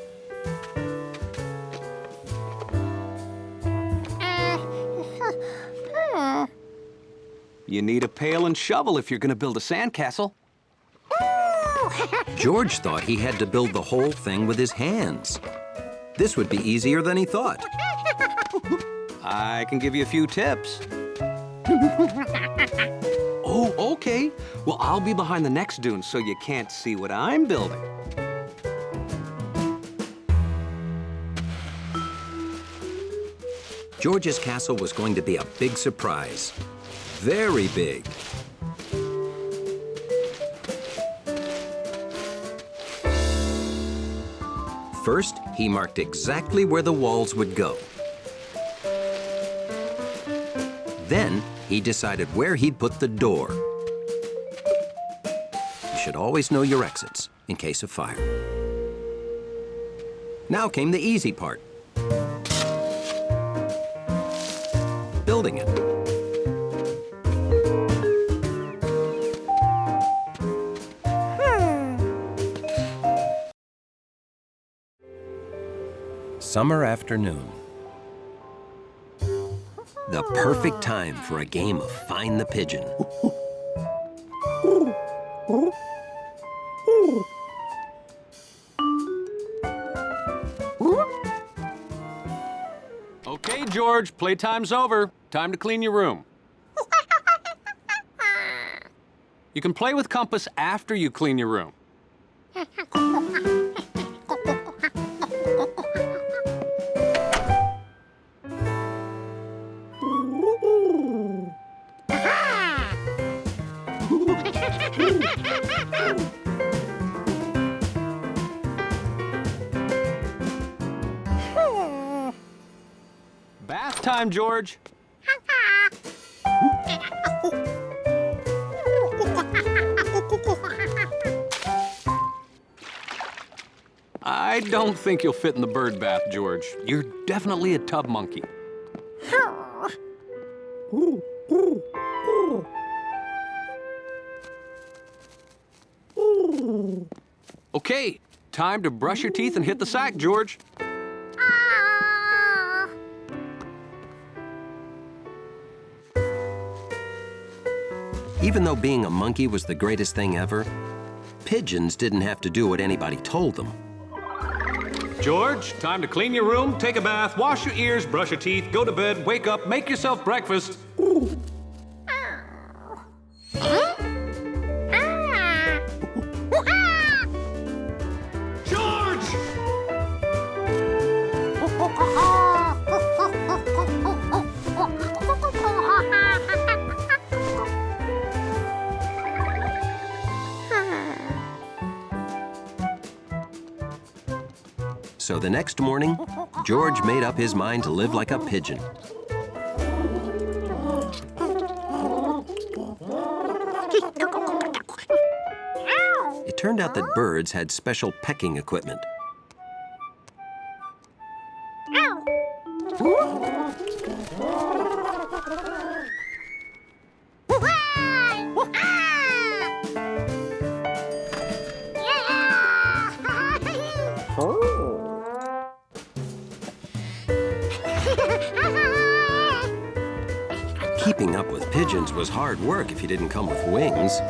You need a pail and shovel if you're going to build a sandcastle. George thought he had to build the whole thing with his hands. This would be easier than he thought. I can give you a few tips. Oh, okay. Well, I'll be behind the next dune so you can't see what I'm building. George's castle was going to be a big surprise. Very big. First, he marked exactly where the walls would go. Then, he decided where he'd put the door. You should always know your exits in case of fire. Now came the easy part. Building it. summer afternoon. The perfect time for a game of Find the Pigeon. Okay, George, playtime's over. Time to clean your room. You can play with Compass after you clean your room. Bath time, George. I don't think you'll fit in the bird bath, George. You're definitely a tub monkey. Okay, time to brush your teeth and hit the sack, George. Even though being a monkey was the greatest thing ever, pigeons didn't have to do what anybody told them. George, time to clean your room, take a bath, wash your ears, brush your teeth, go to bed, wake up, make yourself breakfast. So the next morning, George made up his mind to live like a pigeon. It turned out that birds had special pecking equipment. Keeping up with pigeons was hard work if you didn't come with wings.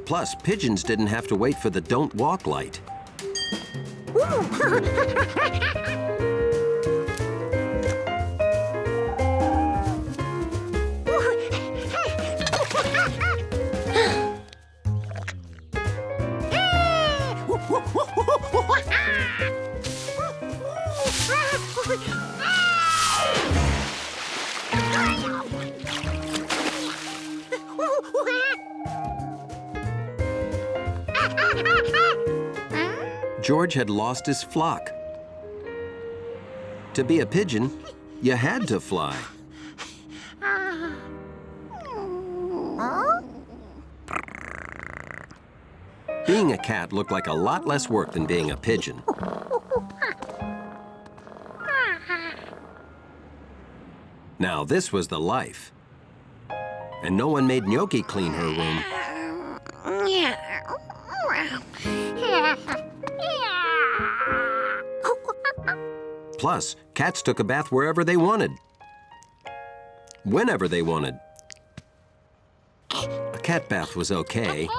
Plus, pigeons didn't have to wait for the don't walk light. George had lost his flock. To be a pigeon, you had to fly. Being a cat looked like a lot less work than being a pigeon. Now, this was the life. And no one made Gnocchi clean her room. Plus, cats took a bath wherever they wanted. Whenever they wanted. A cat bath was okay.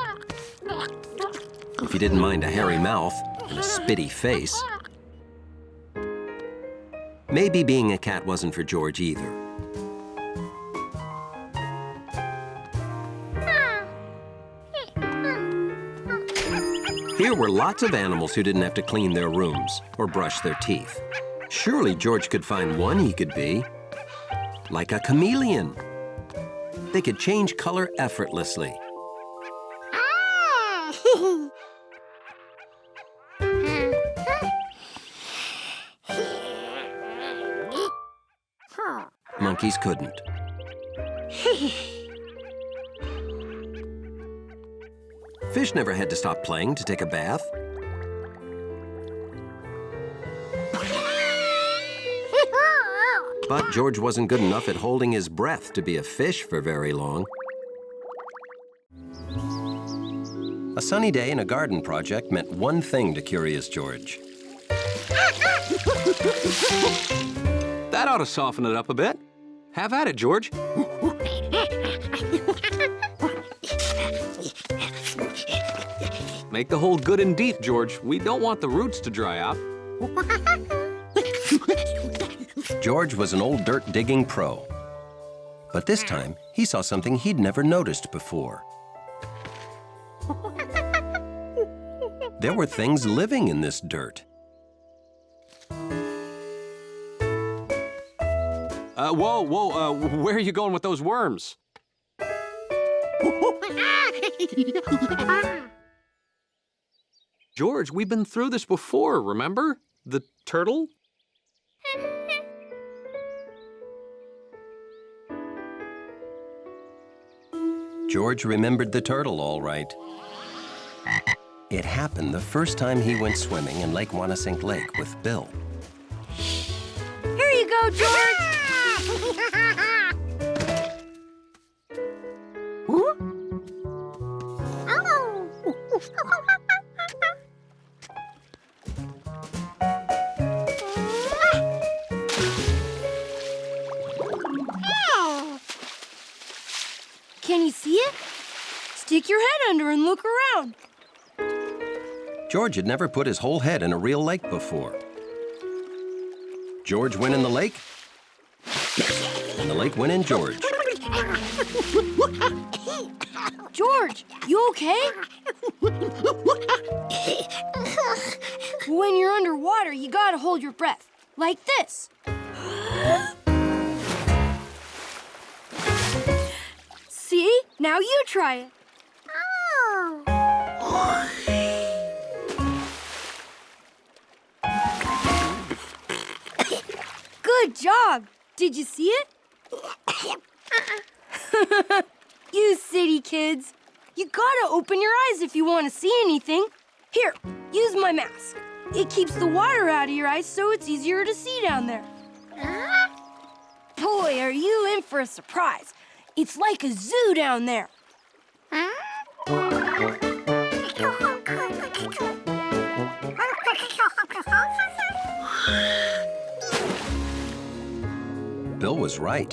If you didn't mind a hairy mouth and a spitty face. Maybe being a cat wasn't for George either. Here were lots of animals who didn't have to clean their rooms or brush their teeth. Surely George could find one he could be. Like a chameleon. They could change color effortlessly. Monkeys couldn't. Fish never had to stop playing to take a bath. But George wasn't good enough at holding his breath to be a fish for very long. A sunny day in a garden project meant one thing to Curious George. That ought to soften it up a bit. Have at it, George. Make the hole good and deep, George. We don't want the roots to dry out. George was an old dirt-digging pro. But this time, he saw something he'd never noticed before. There were things living in this dirt. Whoa, where are you going with those worms? George, we've been through this before, remember? The turtle? George remembered the turtle all right. It happened the first time he went swimming in Lake Wanasink Lake with Bill. Here you go, George! Can you see it? Stick your head under and look around. George had never put his whole head in a real lake before. George went in the lake, and the lake went in George. George, you okay? When you're underwater, you gotta hold your breath, like this. See? Now you try it. Good job. Did you see it? You city kids. You gotta open your eyes if you want to see anything. Here, use my mask. It keeps the water out of your eyes so it's easier to see down there. Boy, are you in for a surprise. It's like a zoo down there. Bill was right.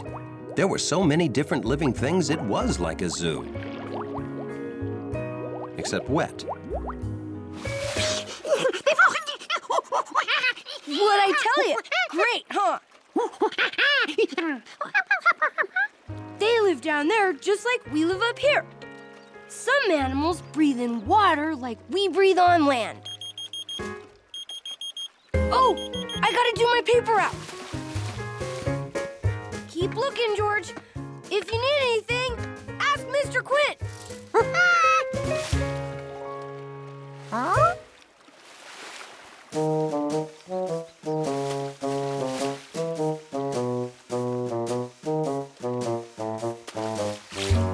There were so many different living things, it was like a zoo. Except wet. What'd I tell you? Great, huh? They live down there just like we live up here. Some animals breathe in water like we breathe on land. Oh, I gotta do my paper route. Keep looking, George. If you need anything, ask Mr. Quint. Huh?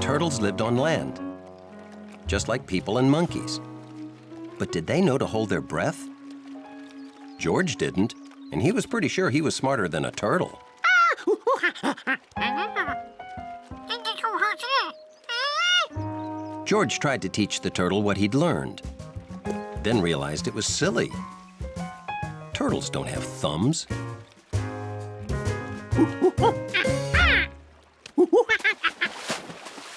Turtles lived on land, just like people and monkeys. But did they know to hold their breath? George didn't, and he was pretty sure he was smarter than a turtle. George tried to teach the turtle what he'd learned, then realized it was silly. Turtles don't have thumbs.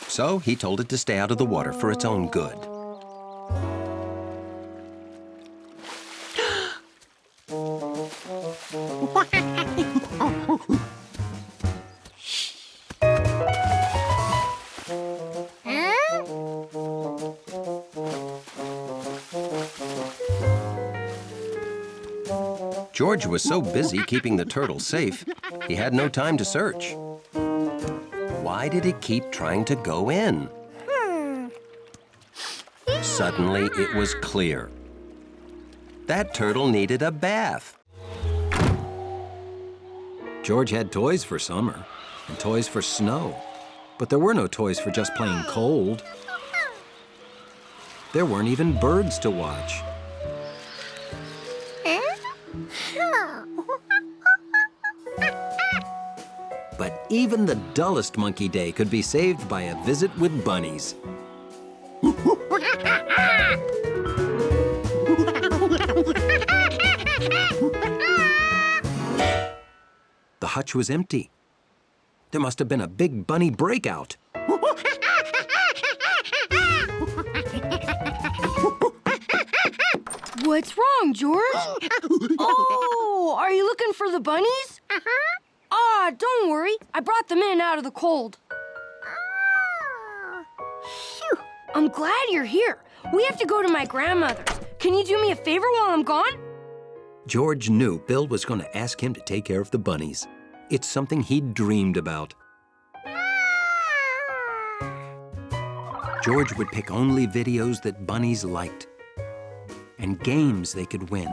So he told it to stay out of the water for its own good. George was so busy keeping the turtle safe, he had no time to search. Why did it keep trying to go in? Suddenly, it was clear. That turtle needed a bath. George had toys for summer and toys for snow, but there were no toys for just plain cold. There weren't even birds to watch. But even the dullest monkey day could be saved by a visit with bunnies. The hutch was empty. There must have been a big bunny breakout. What's wrong, George? Oh, are you looking for the bunnies? Ah, don't worry. I brought them in out of the cold. Phew. I'm glad you're here. We have to go to my grandmother's. Can you do me a favor while I'm gone? George knew Bill was going to ask him to take care of the bunnies. It's something he'd dreamed about. George would pick only videos that bunnies liked, and games they could win,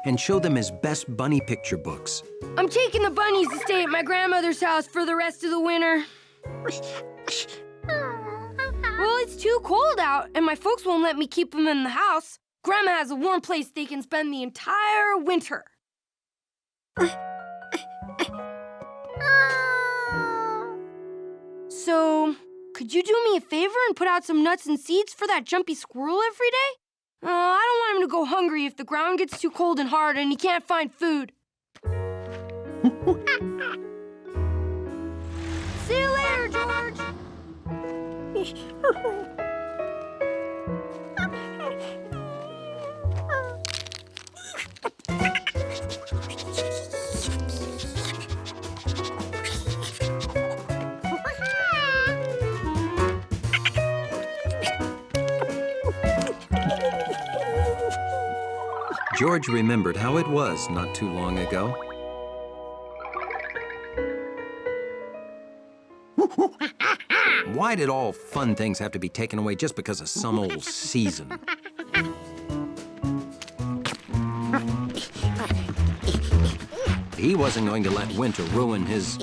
and show them his best bunny picture books. I'm taking the bunnies to stay at my grandmother's house for the rest of the winter. Well, it's too cold out, and my folks won't let me keep them in the house. Grandma has a warm place they can spend the entire winter. So, could you do me a favor and put out some nuts and seeds for that Jumpy squirrel every day? I don't want him to go hungry if the ground gets too cold and hard and he can't find food. See you later, George. George remembered how it was not too long ago. Why did all fun things have to be taken away just because of some old season? He wasn't going to let winter ruin his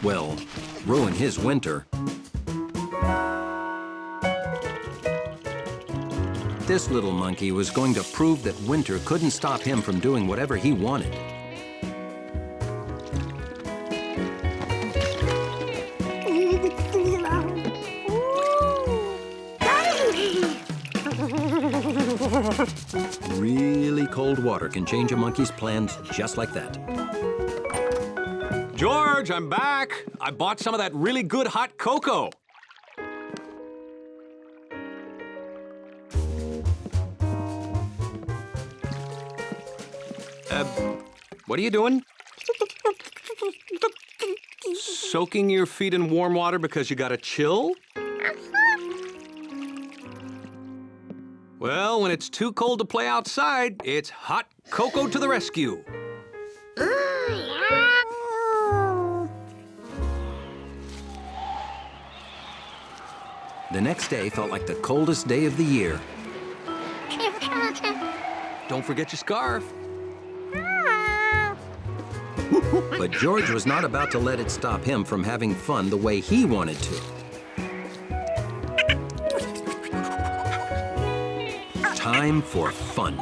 winter. This little monkey was going to prove that winter couldn't stop him from doing whatever he wanted. Really cold water can change a monkey's plans just like that. George, I'm back. I bought some of that really good hot cocoa. What are you doing? Soaking your feet in warm water because you got a chill? Well, when it's too cold to play outside, it's hot cocoa to the rescue. The next day felt like the coldest day of the year. Don't forget your scarf. But George was not about to let it stop him from having fun the way he wanted to. Time for fun.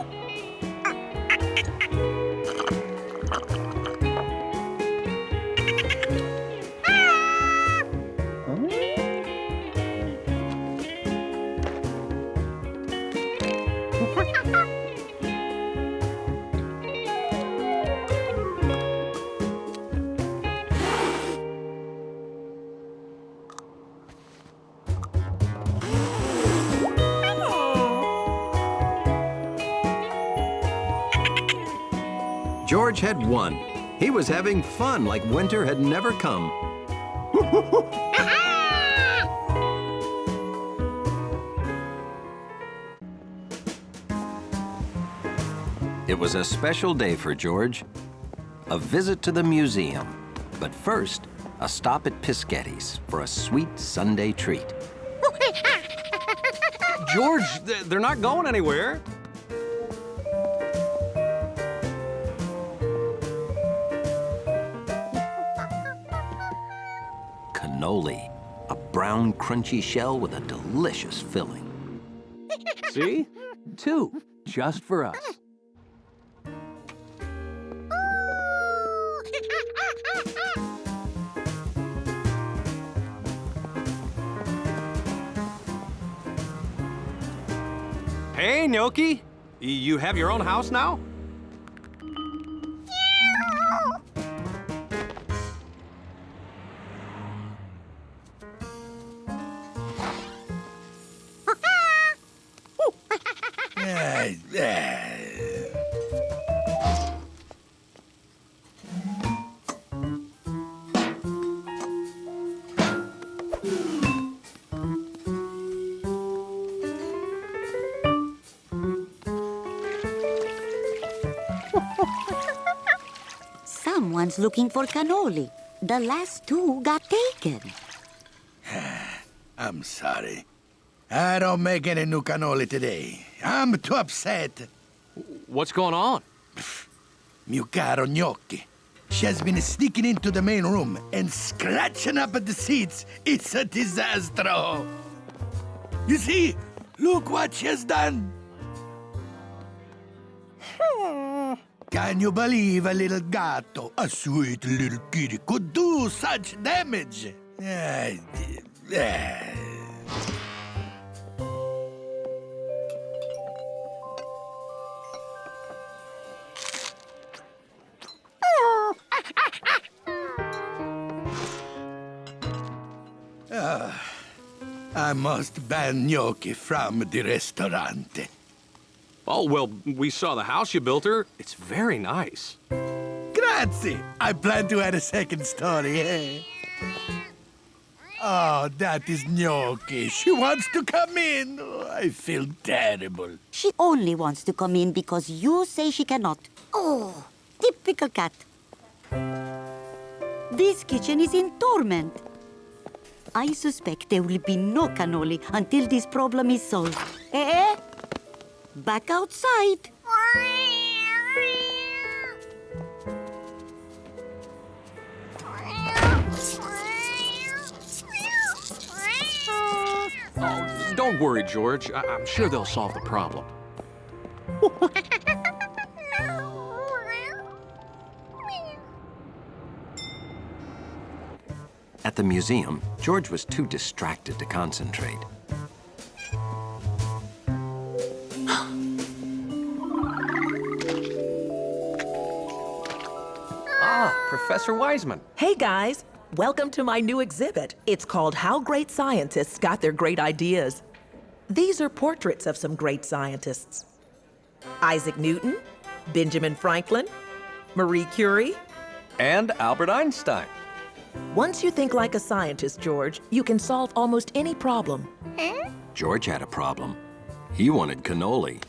George had won. He was having fun like winter had never come. It was a special day for George. A visit to the museum. But first, a stop at Piscatty's for a sweet Sunday treat. George, they're not going anywhere. Cannoli, a brown, crunchy shell with a delicious filling. See? 2, just for us. Hey, Gnocchi. You have your own house now? Someone's looking for cannoli. The last two got taken. I'm sorry. I don't make any new cannoli today. I'm too upset. What's going on? Mio caro Gnocchi. She has been sneaking into the main room and scratching up at the seats. It's a disaster. You see? Look what she has done. Can you believe a little gatto, a sweet little kitty, could do such damage? I must ban Gnocchi from the restaurant. Oh, well, we saw the house you built her. It's very nice. Grazie. I plan to add a second story, eh? Oh, that is Gnocchi. She wants to come in. Oh, I feel terrible. She only wants to come in because you say she cannot. Oh, typical cat. This kitchen is in torment. I suspect there will be no cannoli until this problem is solved. Eh? Back outside. Oh, don't worry, George. I'm sure they'll solve the problem. At the museum, George was too distracted to concentrate. Professor Wiseman. Hey, guys. Welcome to my new exhibit. It's called How Great Scientists Got Their Great Ideas. These are portraits of some great scientists. Isaac Newton, Benjamin Franklin, Marie Curie, and Albert Einstein. Once you think like a scientist, George, you can solve almost any problem. George had a problem. He wanted cannoli.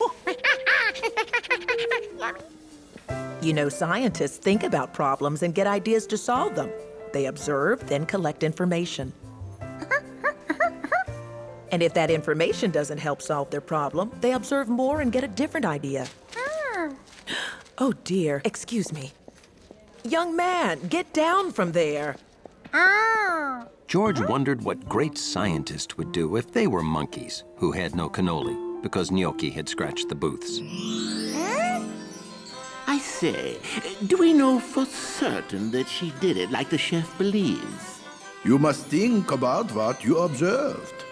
You know, scientists think about problems and get ideas to solve them. They observe, then collect information. And if that information doesn't help solve their problem, they observe more and get a different idea. Oh dear, excuse me. Young man, get down from there. George wondered what great scientists would do if they were monkeys who had no cannoli because Gnocchi had scratched the booths. I say, do we know for certain that she did it like the chef believes? You must think about what you observed.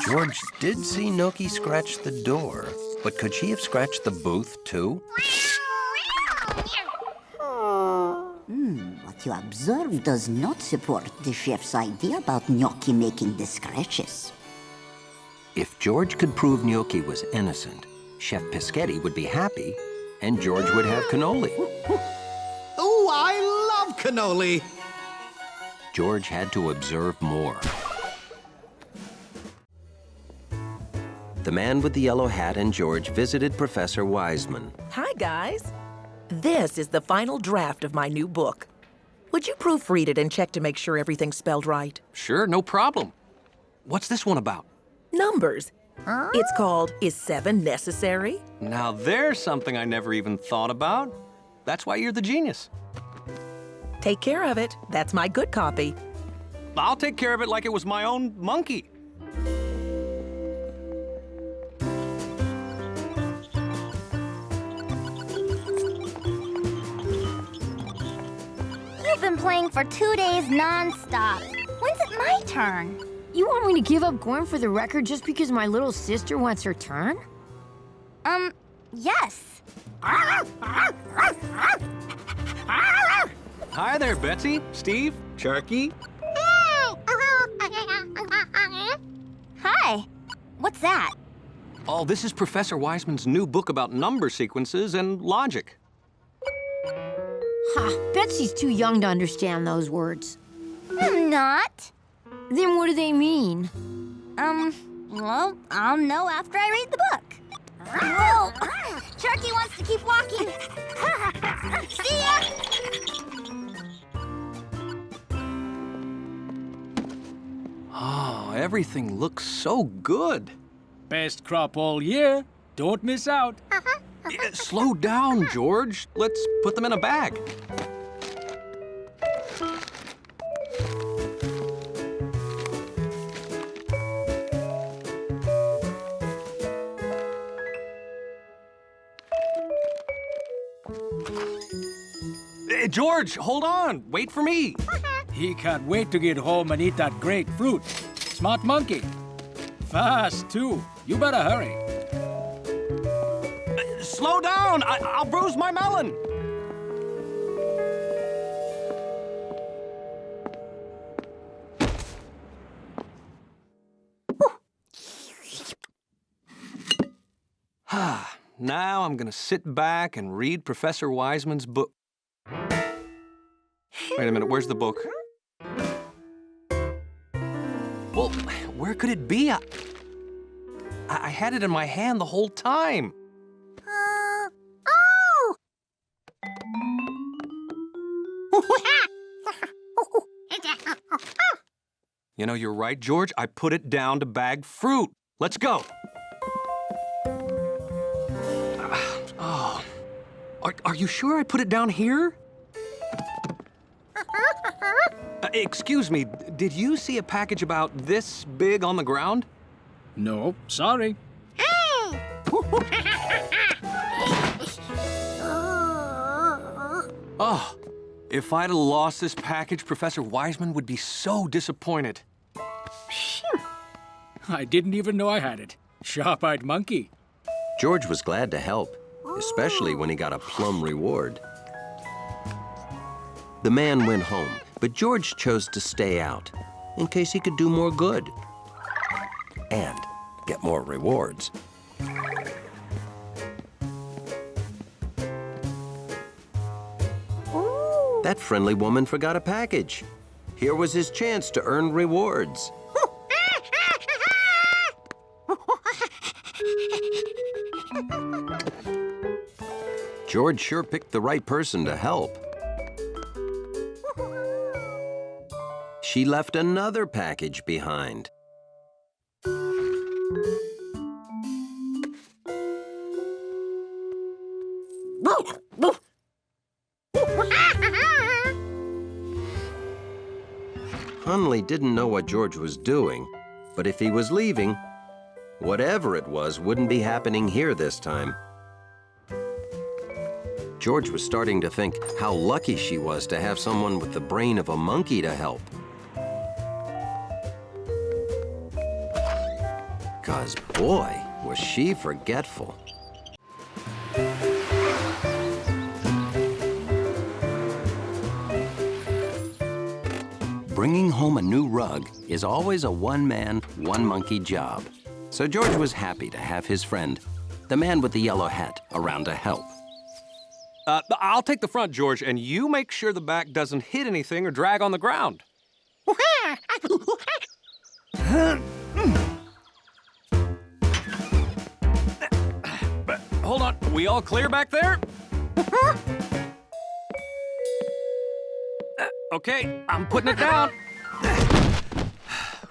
George did see Gnocchi scratch the door, but could she have scratched the booth, too? What you observe does not support the chef's idea about Gnocchi making the scratches. If George could prove Gnocchi was innocent, Chef Pischetti would be happy, and George would have cannoli. Oh, I love cannoli! George had to observe more. The man with the yellow hat and George visited Professor Wiseman. Hi, guys. This is the final draft of my new book. Would you proofread it and check to make sure everything's spelled right? Sure, no problem. What's this one about? Numbers. It's called, Is 7 Necessary? Now there's something I never even thought about. That's why you're the genius. Take care of it. That's my good copy. I'll take care of it like it was my own monkey. You've been playing for 2 days non-stop. When's it my turn? You want me to give up going for the record just because my little sister wants her turn? Yes. Hi there, Betsy, Steve, Charkie. Hi. What's that? Oh, this is Professor Wiseman's new book about number sequences and logic. Ha, Betsy's too young to understand those words. I'm not. Then what do they mean? Well, I'll know after I read the book. Whoa! Charkie wants to keep walking. See ya! Oh, everything looks so good. Best crop all year. Don't miss out. Slow down, George. Let's put them in a bag. Hey, George, hold on. Wait for me. He can't wait to get home and eat that great fruit. Smart monkey. Fast, too. You better hurry. Slow down. I'll bruise my melon. Now I'm gonna sit back and read Professor Wiseman's book. Wait a minute, where's the book? Well, where could it be? I had it in my hand the whole time. Oh! You know, you're right, George. I put it down to bag fruit. Let's go. Oh. Are you sure I put it down here? Excuse me, did you see a package about this big on the ground? No, sorry. Oh, if I'd have lost this package, Professor Wiseman would be so disappointed. I didn't even know I had it. Sharp-eyed monkey. George was glad to help, especially when he got a plum reward. The man went home, but George chose to stay out in case he could do more good and get more rewards. That friendly woman forgot a package. Here was his chance to earn rewards. George sure picked the right person to help. She left another package behind. Hunley didn't know what George was doing, but if he was leaving, whatever it was wouldn't be happening here this time. George was starting to think how lucky she was to have someone with the brain of a monkey to help. 'Cause boy, was she forgetful. Bringing home a new rug is always a one-man, one-monkey job. So George was happy to have his friend, the man with the yellow hat, around to help. I'll take the front, George, and you make sure the back doesn't hit anything or drag on the ground. Hold on, we all clear back there? Okay, I'm putting it down.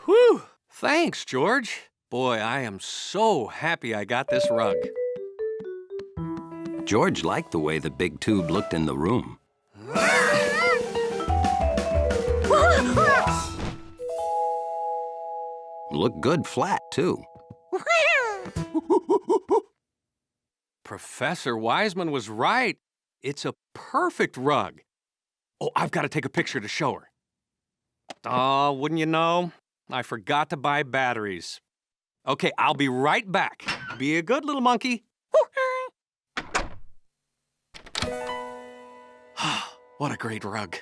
Whew, thanks, George. Boy, I am so happy I got this rug. George liked the way the big tube looked in the room. Looked good flat, too. Professor Wiseman was right. It's a perfect rug. Oh, I've got to take a picture to show her. Oh, wouldn't you know? I forgot to buy batteries. Okay, I'll be right back. Be a good little monkey. What a great rug.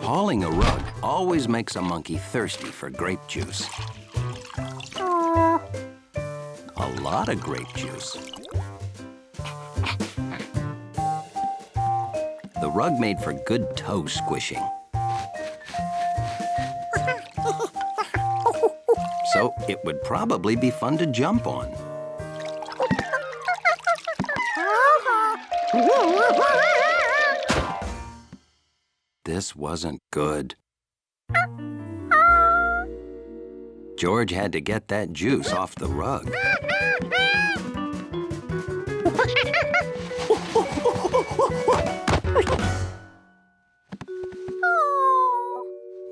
Hauling a rug always makes a monkey thirsty for grape juice. A lot of grape juice. The rug made for good toe squishing. So it would probably be fun to jump on. This wasn't good. George had to get that juice off the rug.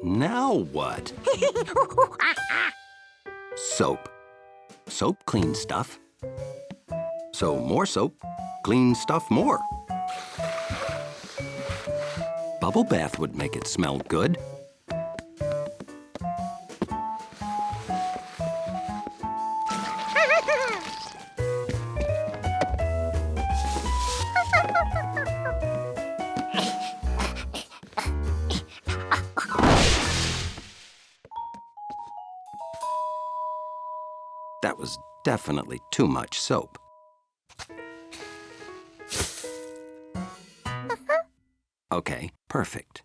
Now what? Soap. Soap cleans stuff. So more soap cleans stuff more. Bubble bath would make it smell good. That was definitely too much soap. Okay, perfect.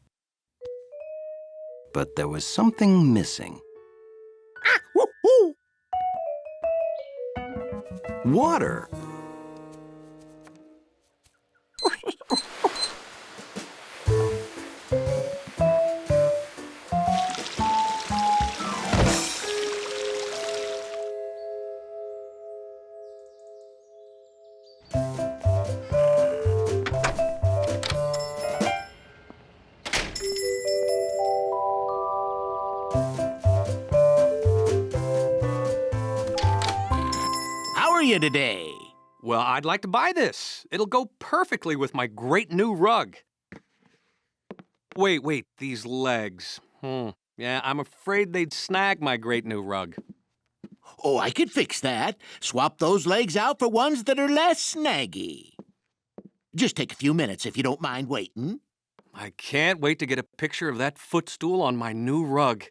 But there was something missing. Water! Today? Well, I'd like to buy this. It'll go perfectly with my great new rug. Wait, these legs. Yeah, I'm afraid they'd snag my great new rug. Oh, I could fix that. Swap those legs out for ones that are less snaggy. Just take a few minutes if you don't mind waiting. I can't wait to get a picture of that footstool on my new rug.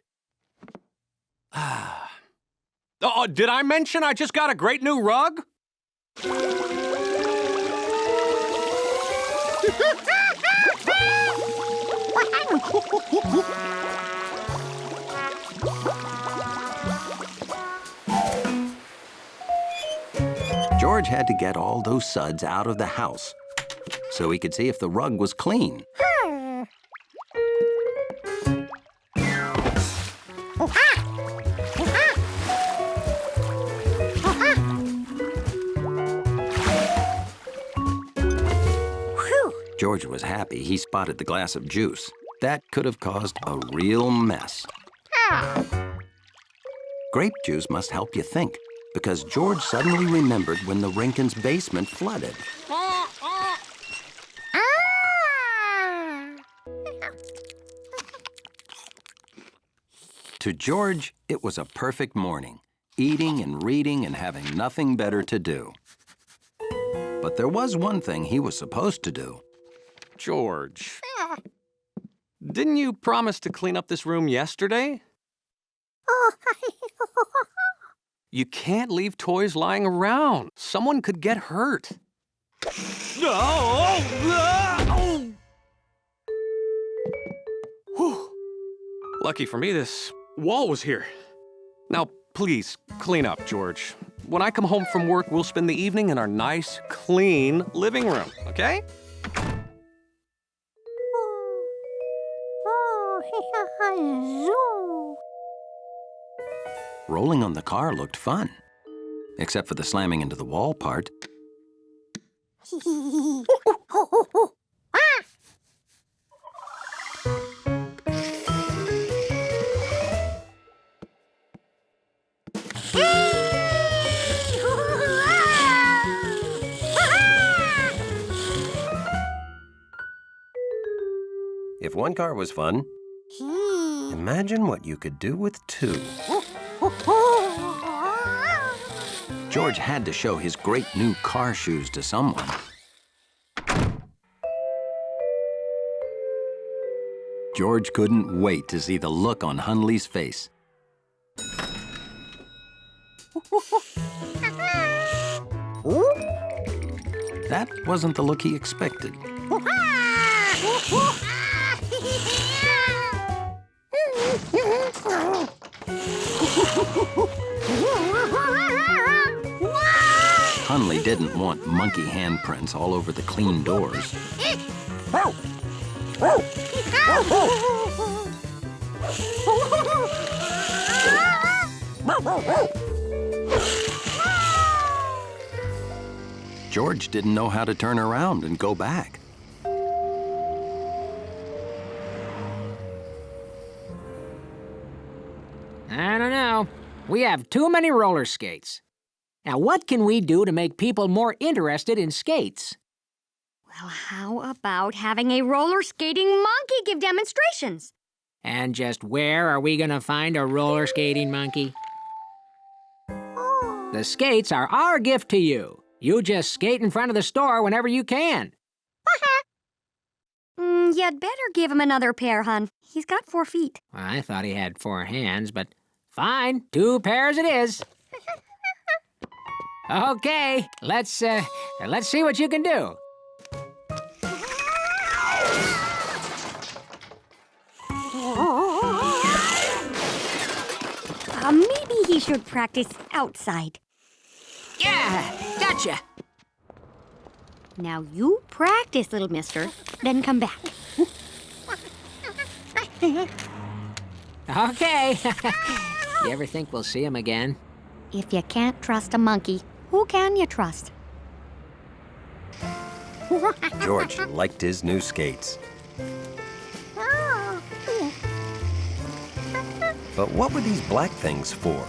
Oh, did I mention I just got a great new rug? George had to get all those suds out of the house so he could see if the rug was clean. George was happy he spotted the glass of juice. That could have caused a real mess. Grape juice must help you think, because George suddenly remembered when the Rinkins' basement flooded. To George, it was a perfect morning, eating and reading and having nothing better to do. But there was one thing he was supposed to do. George, didn't you promise to clean up this room yesterday? You can't leave toys lying around. Someone could get hurt. Lucky for me, this wall was here. Now, please, clean up, George. When I come home from work, we'll spend the evening in our nice, clean living room, okay? Rolling on the car looked fun, except for the slamming into the wall part. If one car was fun, imagine what you could do with two. George had to show his great new car shoes to someone. George couldn't wait to see the look on Hunley's face. That wasn't the look he expected. Hunley didn't want monkey handprints all over the clean doors. George didn't know how to turn around and go back. I don't know. We have too many roller skates. Now, what can we do to make people more interested in skates? Well, how about having a roller skating monkey give demonstrations? And just where are we gonna find a roller skating monkey? The skates are our gift to you. You just skate in front of the store whenever you can. You'd better give him another pair, hon. He's got 4 feet. Well, I thought he had 4 hands, but fine, 2 pairs it is. Okay, let's see what you can do. Maybe he should practice outside. Yeah, gotcha. Now you practice, little mister, then come back. Okay. You ever think we'll see him again? If you can't trust a monkey, who can you trust? George liked his new skates. But what were these black things for?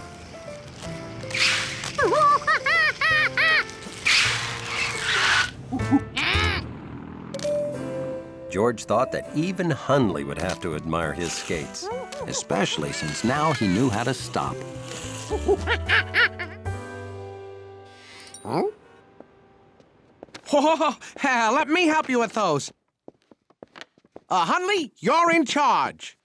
George thought that even Hunley would have to admire his skates, especially since now he knew how to stop. Huh? Let me help you with those. Hunley, you're in charge.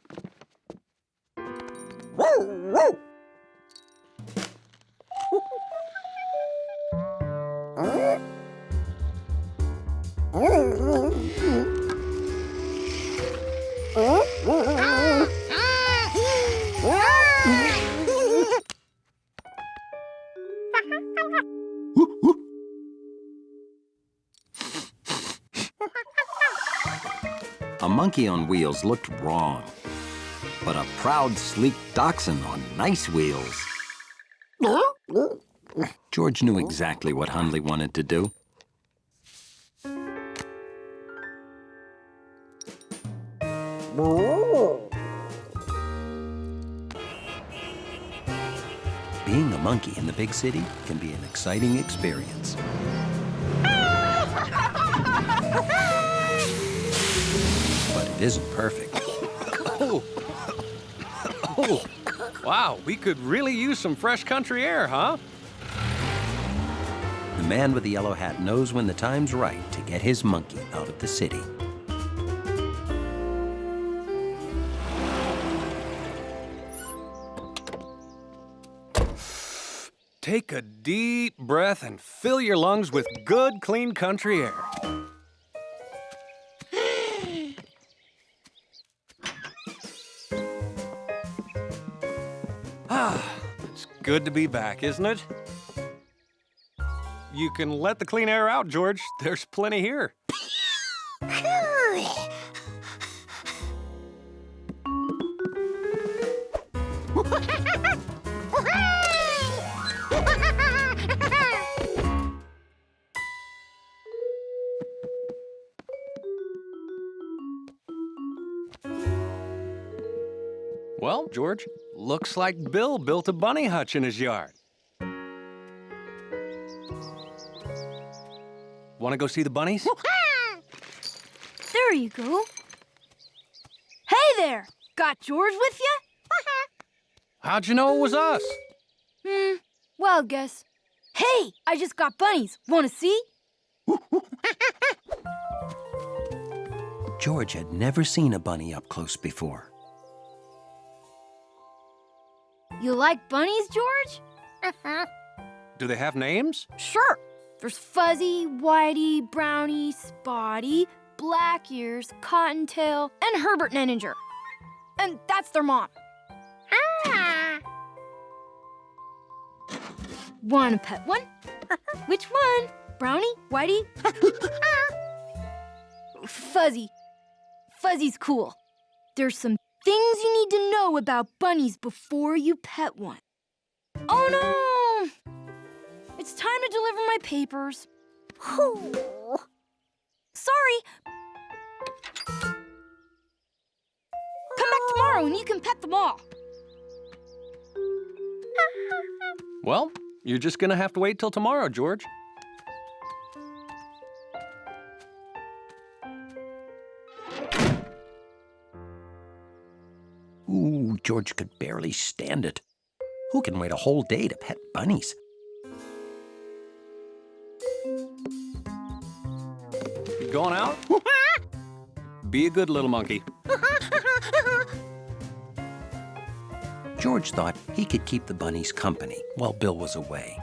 A monkey on wheels looked wrong, but a proud, sleek dachshund on nice wheels. George knew exactly what Hunley wanted to do. Being a monkey in the big city can be an exciting experience. But it isn't perfect. Oh, wow, we could really use some fresh country air, huh? The man with the yellow hat knows when the time's right to get his monkey out of the city. Take a deep breath and fill your lungs with good, clean country air. It's good to be back, isn't it? You can let the clean air out, George. There's plenty here. Well, George, looks like Bill built a bunny hutch in his yard. Want to go see the bunnies? There you go. there! Got George with you? How'd you know it was us? Wild guess. Hey, I just got bunnies. Wanna see? George had never seen a bunny up close before. You like bunnies, George? Do they have names? Sure. There's Fuzzy, Whitey, Brownie, Spotty, Black Ears, Cottontail, and Herbert Nenninger. And that's their mom. Wanna pet one? Which one? Brownie? Whitey? Fuzzy. Fuzzy's cool. There's some things you need to know about bunnies before you pet one. Oh no! It's time to deliver my papers. Sorry. Come back tomorrow and you can pet them all. Well, you're just gonna have to wait till tomorrow, George. Ooh, George could barely stand it. Who can wait a whole day to pet bunnies? You going out? Be a good little monkey. George thought he could keep the bunnies company while Bill was away.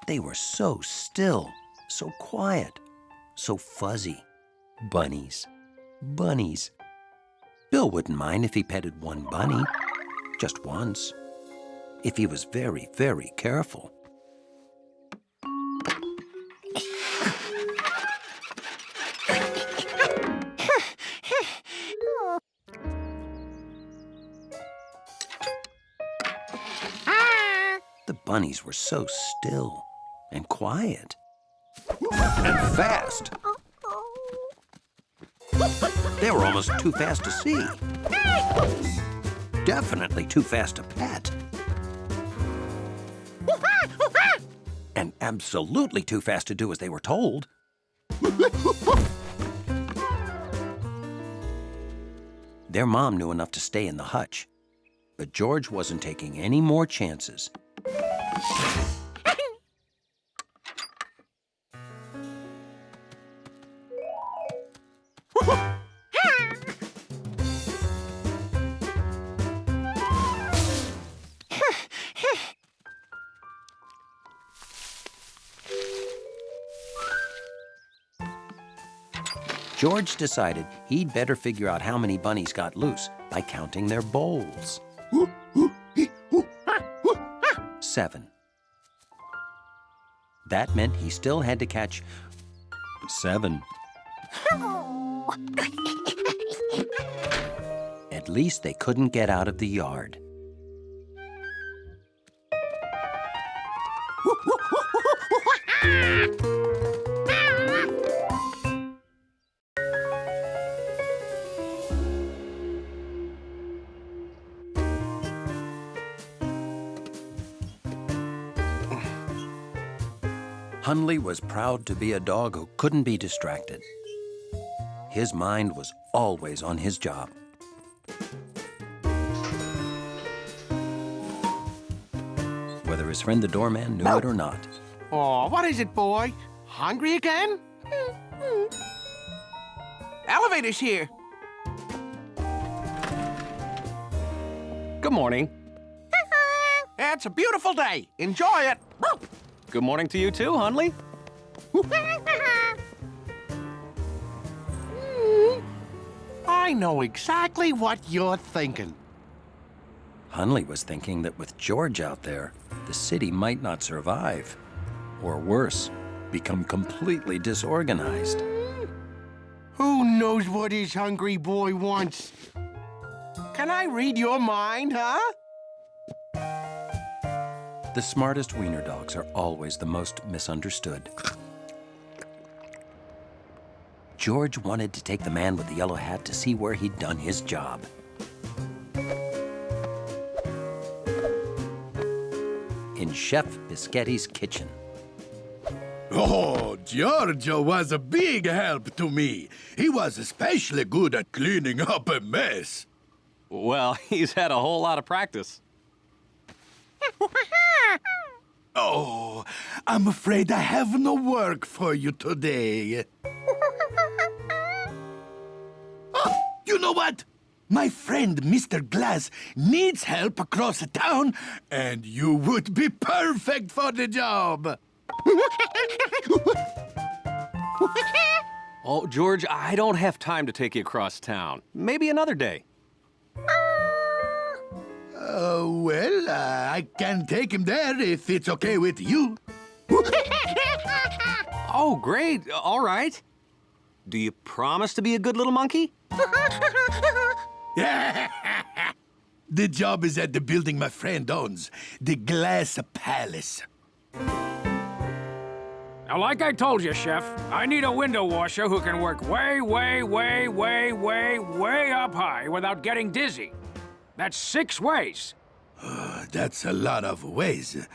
They were so still, so quiet, so fuzzy. Bunnies, bunnies. Bill wouldn't mind if he petted one bunny, just once, if he was very, very careful. The bunnies were so still and quiet and fast. They were almost too fast to see. Definitely too fast to pet. And absolutely too fast to do as they were told. Their mom knew enough to stay in the hutch, but George wasn't taking any more chances. George decided he'd better figure out how many bunnies got loose by counting their bowls. 7. That meant he still had to catch 7. At least they couldn't get out of the yard. Hunley was proud to be a dog who couldn't be distracted. His mind was always on his job. Whether his friend the doorman knew it or not. Oh, what is it, boy? Hungry again? Elevator's here. Good morning. It's a beautiful day. Enjoy it. Good morning to you too, Hunley. I know exactly what you're thinking. Hunley was thinking that with George out there, the city might not survive. Or worse, become completely disorganized. Who knows what his hungry boy wants? Can I read your mind, huh? The smartest wiener dogs are always the most misunderstood. George wanted to take the man with the yellow hat to see where he'd done his job. In Chef Biscetti's kitchen. Oh, Giorgio was a big help to me. He was especially good at cleaning up a mess. Well, he's had a whole lot of practice. Oh, I'm afraid I have no work for you today. Oh, you know what? My friend Mr. Glass needs help across the town, and you would be perfect for the job. Oh, George, I don't have time to take you across town. Maybe another day. Well, I can take him there if it's okay with you. Oh, great. All right. Do you promise to be a good little monkey? The job is at the building my friend owns, the Glass Palace. Now, like I told you, Chef, I need a window washer who can work way up high without getting dizzy. That's 6 ways. That's a lot of ways.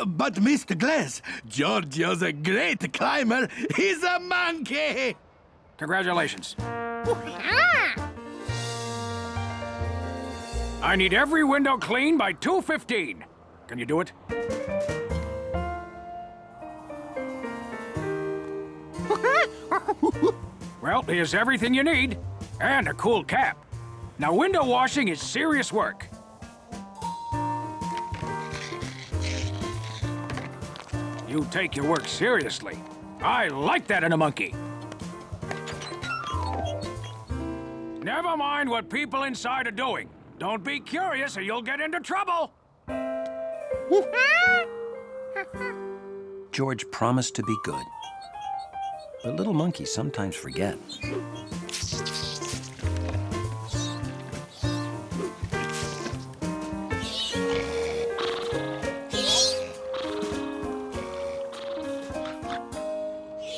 But, Mr. Glass, Giorgio's a great climber. He's a monkey! Congratulations. I need every window clean by 2:15. Can you do it? Well, here's everything you need. And a cool cap. Now, window washing is serious work. You take your work seriously. I like that in a monkey. Never mind what people inside are doing. Don't be curious or you'll get into trouble. George promised to be good. But little monkeys sometimes forget.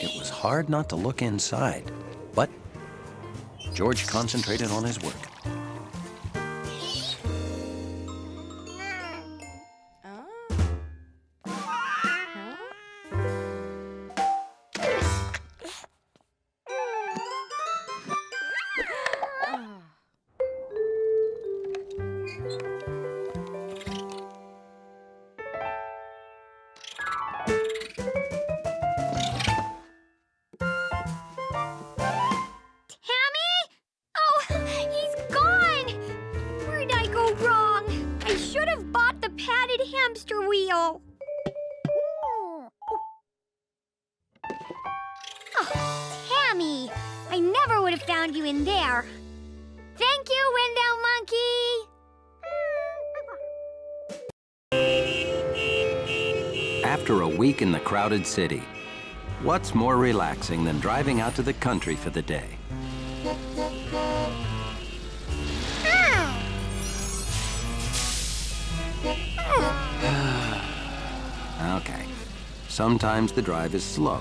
It was hard not to look inside, but George concentrated on his work. I never would have found you in there. Thank you, Window Monkey! After a week in the crowded city, what's more relaxing than driving out to the country for the day? Okay, sometimes the drive is slow.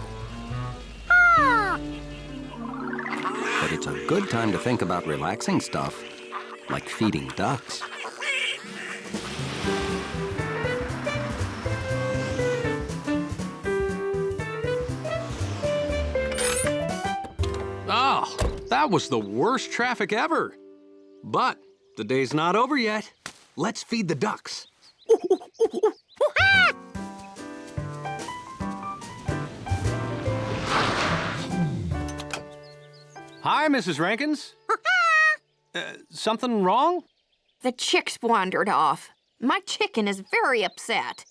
But it's a good time to think about relaxing stuff, like feeding ducks. Oh, that was the worst traffic ever. But the day's not over yet. Let's feed the ducks. Hi, Mrs. Rankins. Something wrong? The chicks wandered off. My chicken is very upset.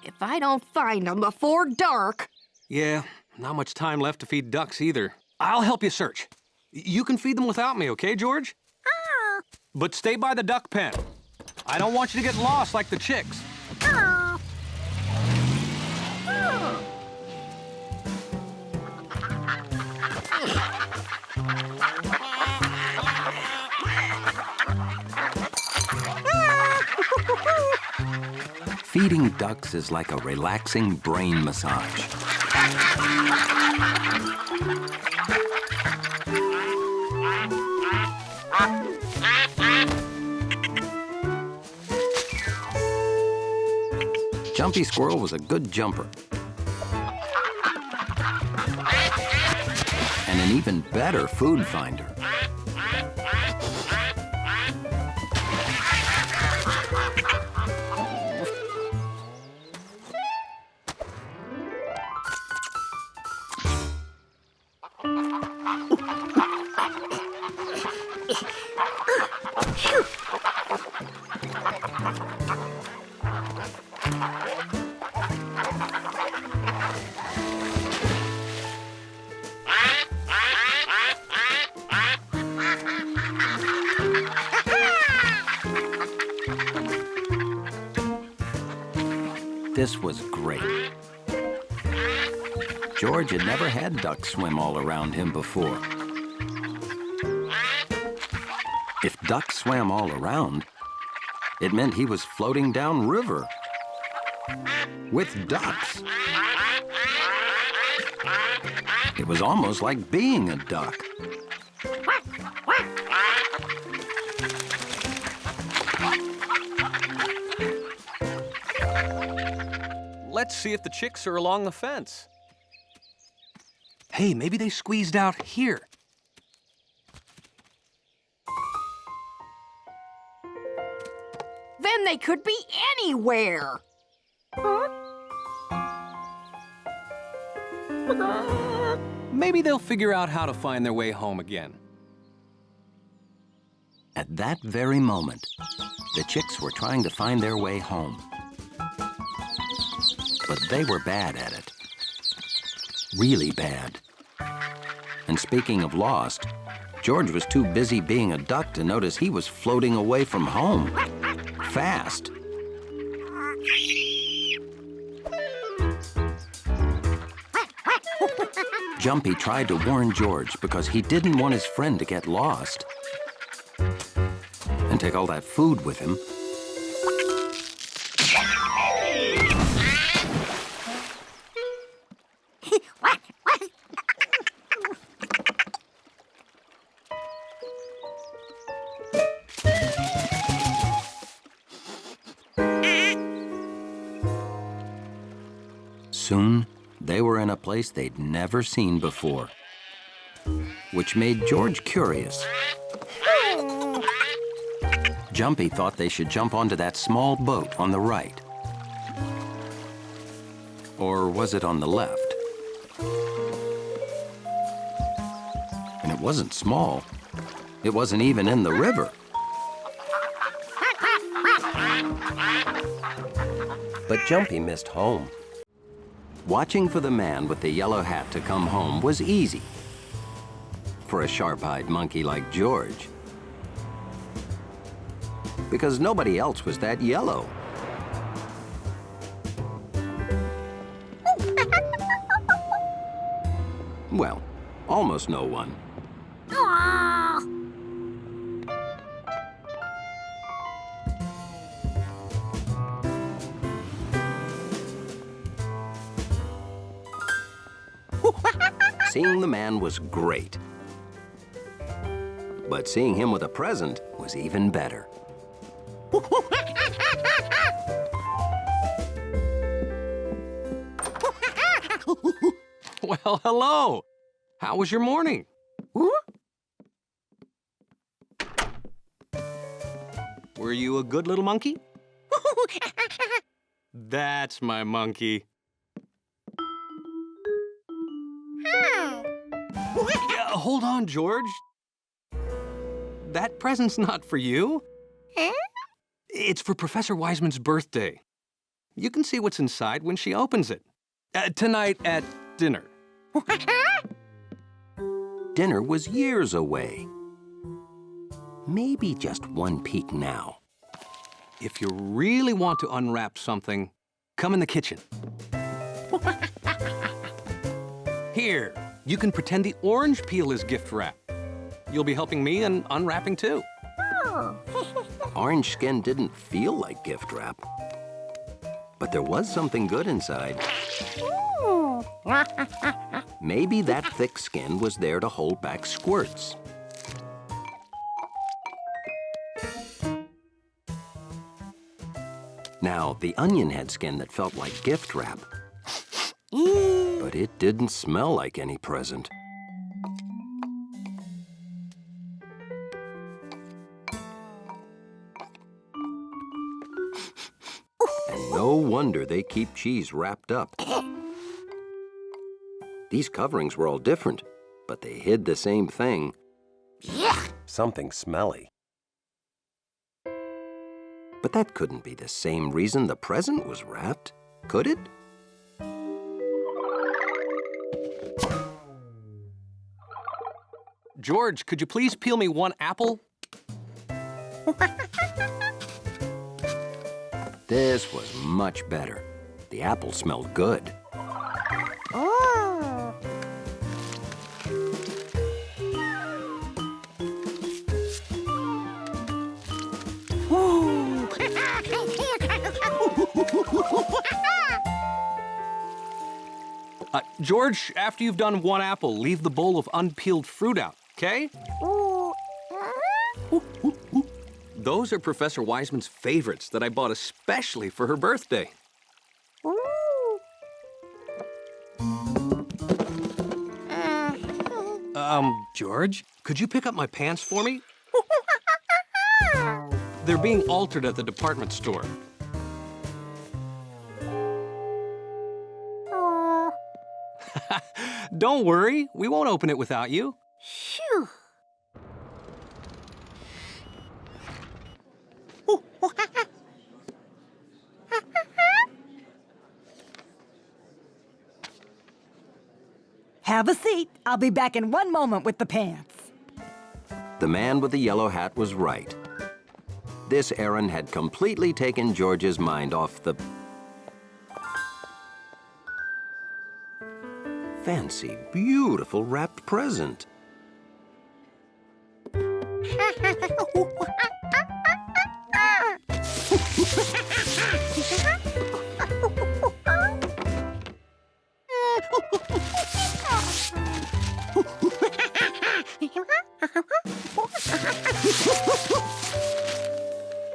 If I don't find them before dark... Yeah, not much time left to feed ducks either. I'll help you search. You can feed them without me, okay, George? But stay by the duck pen. I don't want you to get lost like the chicks. Feeding ducks is like a relaxing brain massage. Jumpy Squirrel was a good jumper. And an even better food finder. This was great. George had never had ducks swim all around him before. If ducks swam all around, it meant he was floating down river with ducks. It was almost like being a duck. Let's see if the chicks are along the fence. Hey, maybe they squeezed out here. Then they could be anywhere. Maybe they'll figure out how to find their way home again. At that very moment, the chicks were trying to find their way home. But they were bad at it. Really bad. And speaking of lost, George was too busy being a duck to notice he was floating away from home. Fast. Jumpy tried to warn George because he didn't want his friend to get lost and take all that food with him. Soon, they were in a place they'd never seen before, which made George curious. Jumpy thought they should jump onto that small boat on the right. Or was it on the left? And it wasn't small. It wasn't even in the river. But Jumpy missed home. Watching for the man with the yellow hat to come home was easy for a sharp-eyed monkey like George, because nobody else was that yellow. Well, almost no one. Seeing the man was great. But seeing him with a present was even better. Well, hello. How was your morning? Were you a good little monkey? That's my monkey. Hold on, George. That present's not for you. It's for Professor Wiseman's birthday. You can see what's inside when she opens it. Tonight at dinner. Dinner was years away. Maybe just one peek now. If you really want to unwrap something, come in the kitchen. Here, you can pretend the orange peel is gift wrap. You'll be helping me in unwrapping too. Orange skin didn't feel like gift wrap, but there was something good inside. Maybe that thick skin was there to hold back squirts. Now, the onion had skin that felt like gift wrap. But it didn't smell like any present. And no wonder they keep cheese wrapped up. These coverings were all different, but they hid the same thing. Something smelly. But that couldn't be the same reason the present was wrapped, could it? George, could you please peel me one apple? This was much better. The apple smelled good. Oh. George, after you've done one apple, leave the bowl of unpeeled fruit out, okay? Those are Professor Wiseman's favorites that I bought especially for her birthday. George, could you pick up my pants for me? They're being altered at the department store. Don't worry, we won't open it without you. Phew. Have a seat. I'll be back in one moment with the pants. The man with the yellow hat was right. This errand had completely taken George's mind off the fancy, beautiful wrapped present.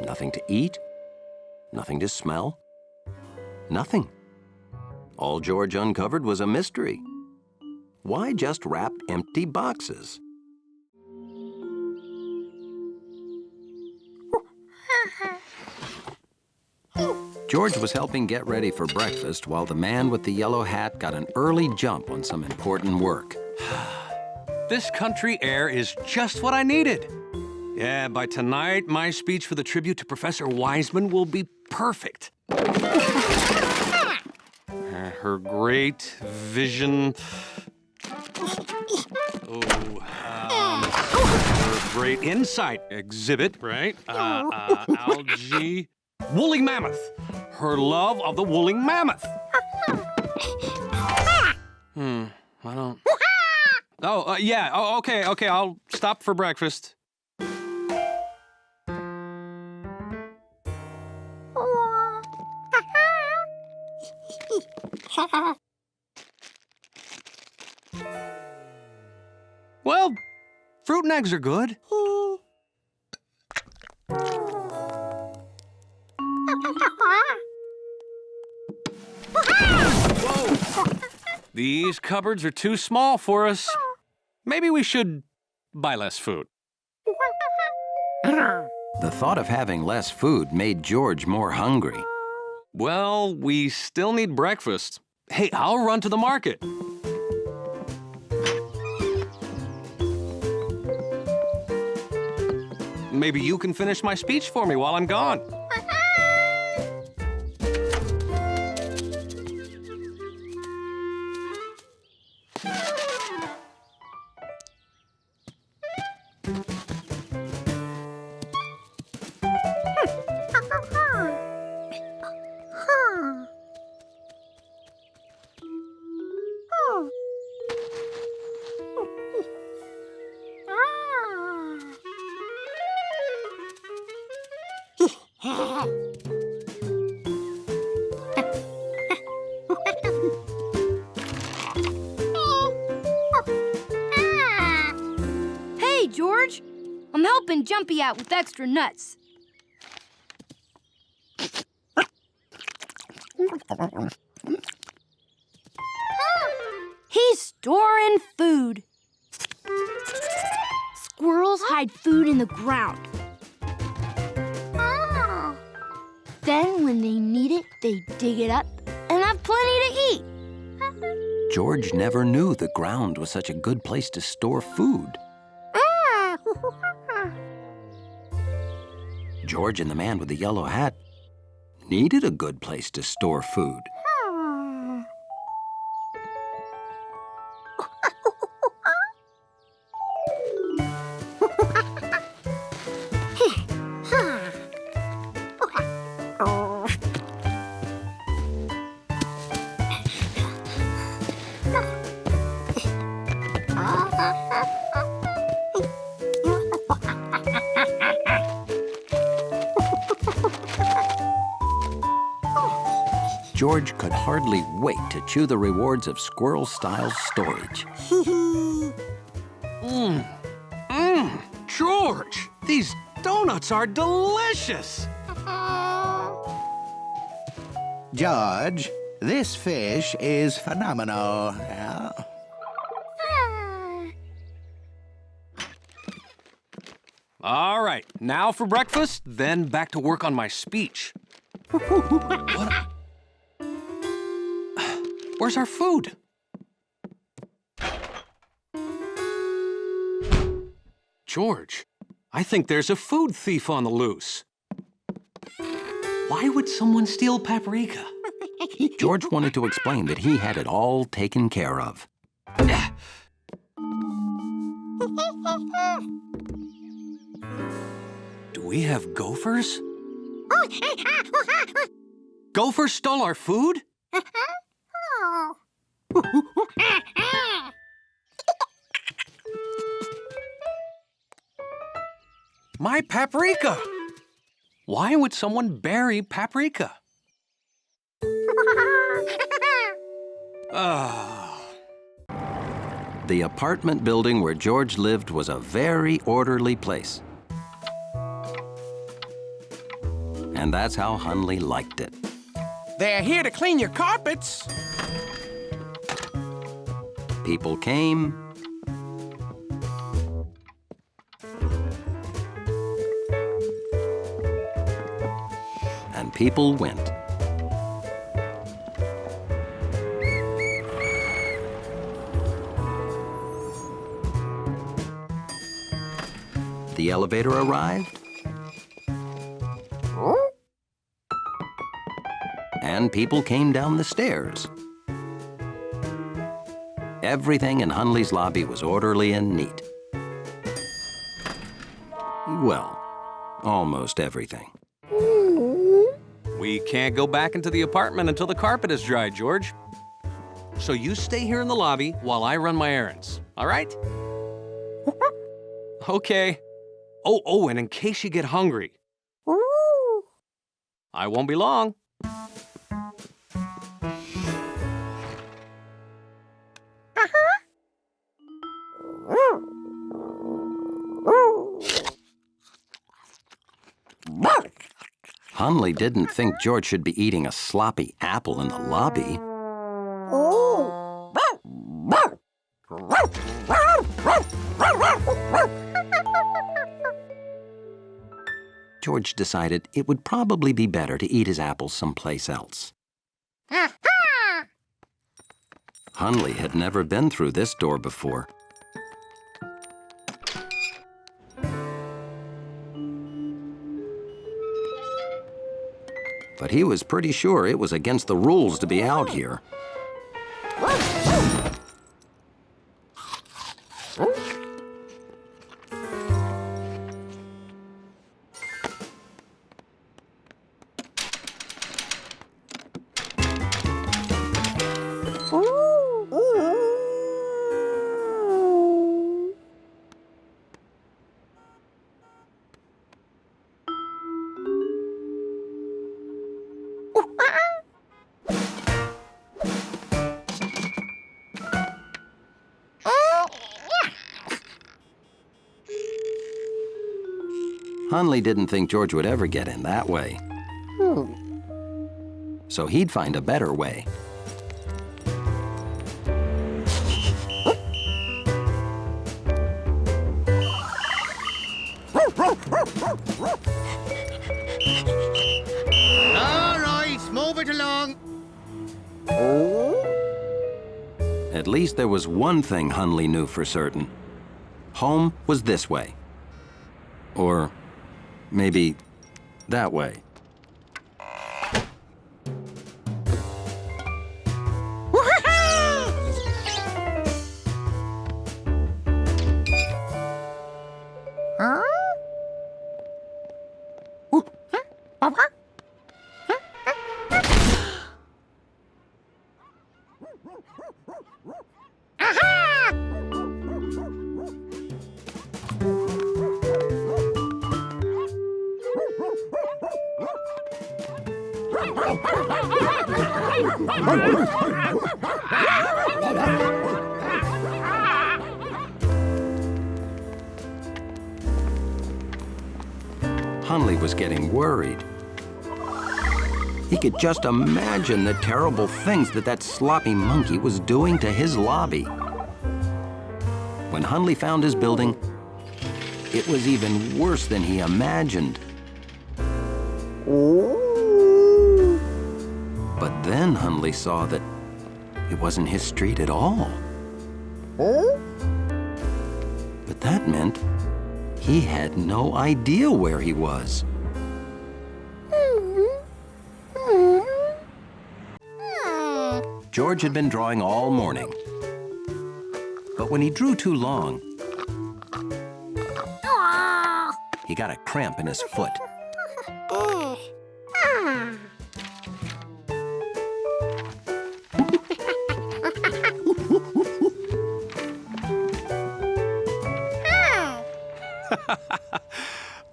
Nothing to eat, nothing to smell, nothing. All George uncovered was a mystery. Why just wrap empty boxes? George was helping get ready for breakfast while the man with the yellow hat got an early jump on some important work. This country air is just what I needed. Yeah, by tonight, my speech for the tribute to Professor Wiseman will be perfect. Her great vision. Her great insight exhibit, right? Algae. Woolly mammoth. Her love of the woolly mammoth. I don't. Yeah. Oh, okay. I'll stop for breakfast. Well, fruit and eggs are good. Whoa! These cupboards are too small for us. Maybe we should buy less food. The thought of having less food made George more hungry. Well, we still need breakfast. Hey, I'll run to the market. Maybe you can finish my speech for me while I'm gone. Hey, George! I'm helping Jumpy out with extra nuts. He's storing food. Squirrels hide food in the ground. Then when they need it, they dig it up and have plenty to eat. George never knew the ground was such a good place to store food. George and the man with the yellow hat needed a good place to store food. George could hardly wait to chew the rewards of squirrel-style storage. George, these donuts are delicious. George, this fish is phenomenal. All right, now for breakfast, then back to work on my speech. What? Where's our food? George, I think there's a food thief on the loose. Why would someone steal paprika? George wanted to explain that he had it all taken care of. Do we have gophers? Gophers stole our food? My paprika! Why would someone bury paprika? The apartment building where George lived was a very orderly place. And that's how Hunley liked it. They're here to clean your carpets. People came. And people went. The elevator arrived. And people came down the stairs. Everything in Hunley's lobby was orderly and neat. Well, almost everything. We can't go back into the apartment until the carpet is dry, George. So you stay here in the lobby while I run my errands, all right? Okay. Oh, and in case you get hungry, I won't be long. Hunley didn't think George should be eating a sloppy apple in the lobby. George decided it would probably be better to eat his apples someplace else. Hunley had never been through this door before. But he was pretty sure it was against the rules to be out here. Hunley didn't think George would ever get in that way. so he'd find a better way. All right, move it along. At least there was one thing Hunley knew for certain. Home was this way. Or maybe that way. Hunley was getting worried. He could just imagine the terrible things that sloppy monkey was doing to his lobby. When Hunley found his building, it was even worse than he imagined. But then Hunley saw that it wasn't his street at all. But that meant he had no idea where he was. George had been drawing all morning. But when he drew too long, he got a cramp in his foot.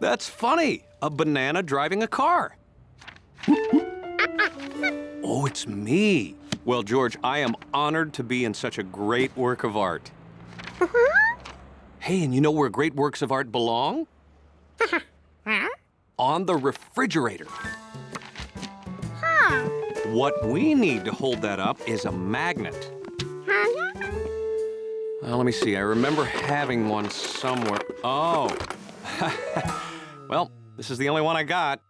That's funny. A banana driving a car. Oh, it's me. Well, George, I am honored to be in such a great work of art. Hey, and you know where great works of art belong? On the refrigerator. What we need to hold that up is a magnet. Well, let me see. I remember having one somewhere. Oh. Well, this is the only one I got.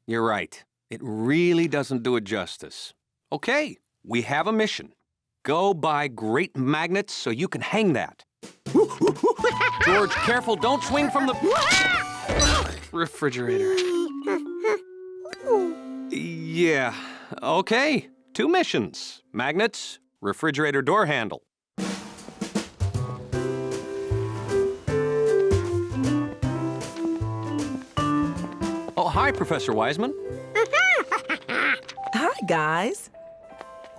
You're right. It really doesn't do it justice. Okay, we have a mission. Go buy great magnets so you can hang that. George, careful, don't swing from the refrigerator. Yeah, okay. 2 missions. Magnets, refrigerator door handle. Oh, hi, Professor Wiseman. Hi, guys.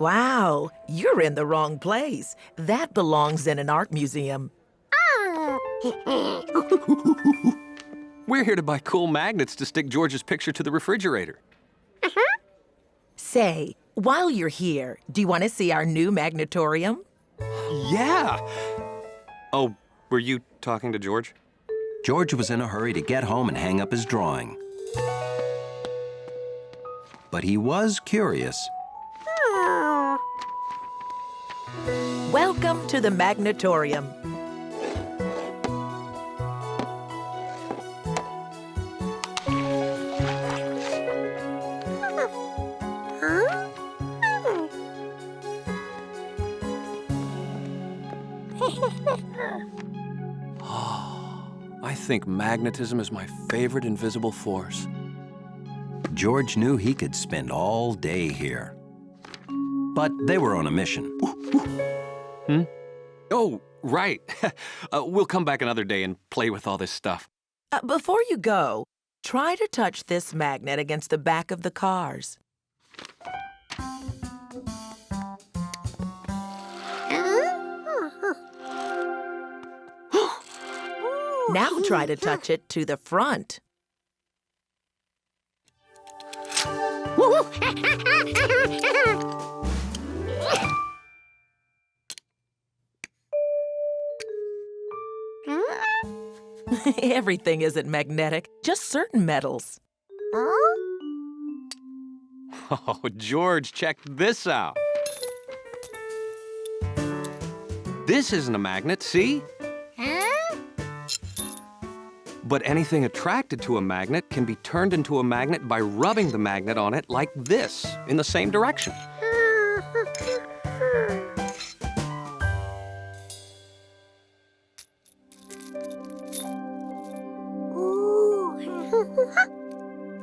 Wow, you're in the wrong place. That belongs in an art museum. We're here to buy cool magnets to stick George's picture to the refrigerator. Say, while you're here, do you want to see our new magnetarium? Yeah. Oh, were you talking to George? George was in a hurry to get home and hang up his drawing. But he was curious. Welcome to the magnetarium. I think magnetism is my favorite invisible force. George knew he could spend all day here. But they were on a mission. Oh, right. We'll come back another day and play with all this stuff. Before you go, try to touch this magnet against the back of the cars. Now try to touch it to the front. Everything isn't magnetic, just certain metals. Oh, George, check this out. This isn't a magnet, see? But anything attracted to a magnet can be turned into a magnet by rubbing the magnet on it like this, in the same direction.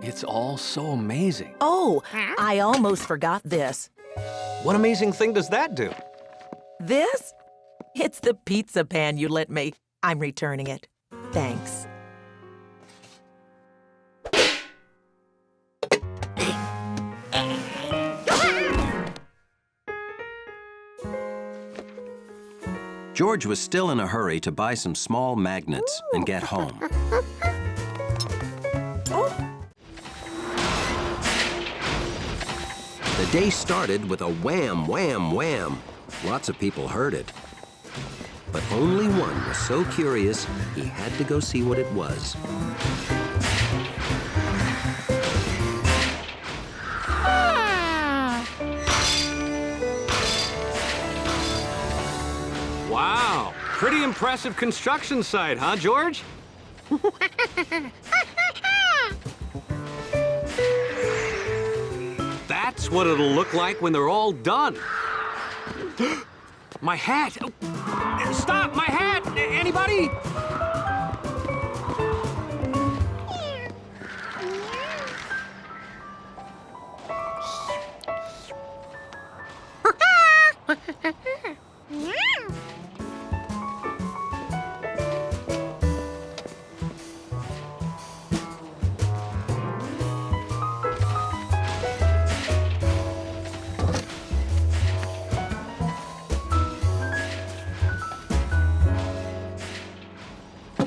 It's all so amazing. Oh, I almost forgot this. What amazing thing does that do? This? It's the pizza pan you lent me. I'm returning it. Thanks. George was still in a hurry to buy some small magnets and get home. The day started with a wham, wham, wham. Lots of people heard it. But only one was so curious, he had to go see what it was. Wow, pretty impressive construction site, huh, George? That's what it'll look like when they're all done. My hat! Stop! My hat! Anybody?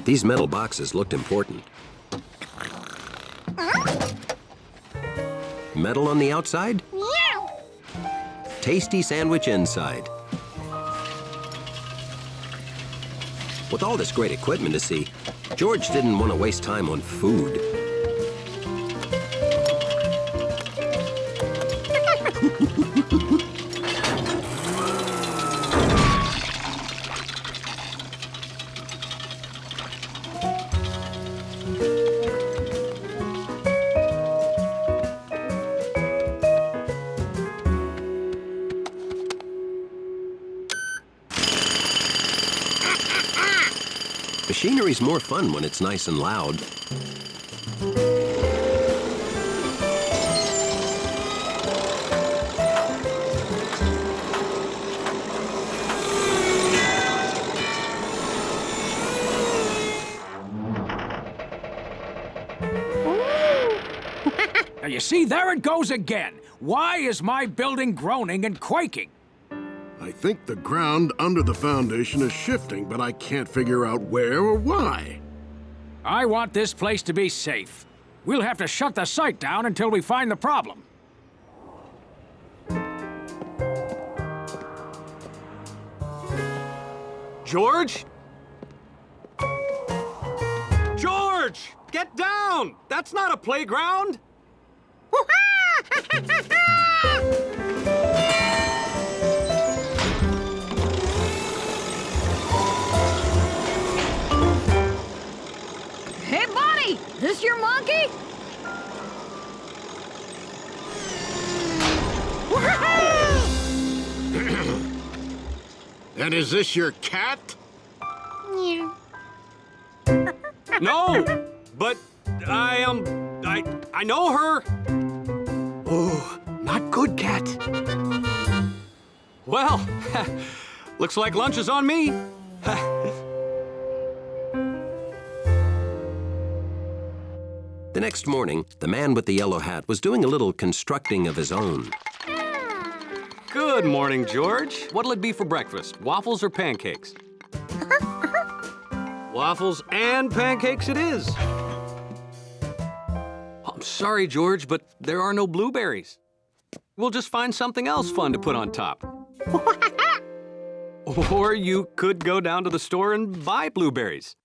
These metal boxes looked important. Metal on the outside? Tasty sandwich inside. With all this great equipment to see, George didn't want to waste time on food. Machinery's more fun when it's nice and loud. Now, you see, there it goes again. Why is my building groaning and quaking? I think the ground under the foundation is shifting, but I can't figure out where or why. I want this place to be safe. We'll have to shut the site down until we find the problem. George? George! Get down! That's not a playground! Hey, buddy! This your monkey? And is this your cat? No, but I know her. Oh, not good, cat. Well, looks like lunch is on me. The next morning, the man with the yellow hat was doing a little constructing of his own. Good morning, George. What'll it be for breakfast, waffles or pancakes? Waffles and pancakes it is. I'm sorry, George, but there are no blueberries. We'll just find something else fun to put on top. Or you could go down to the store and buy blueberries.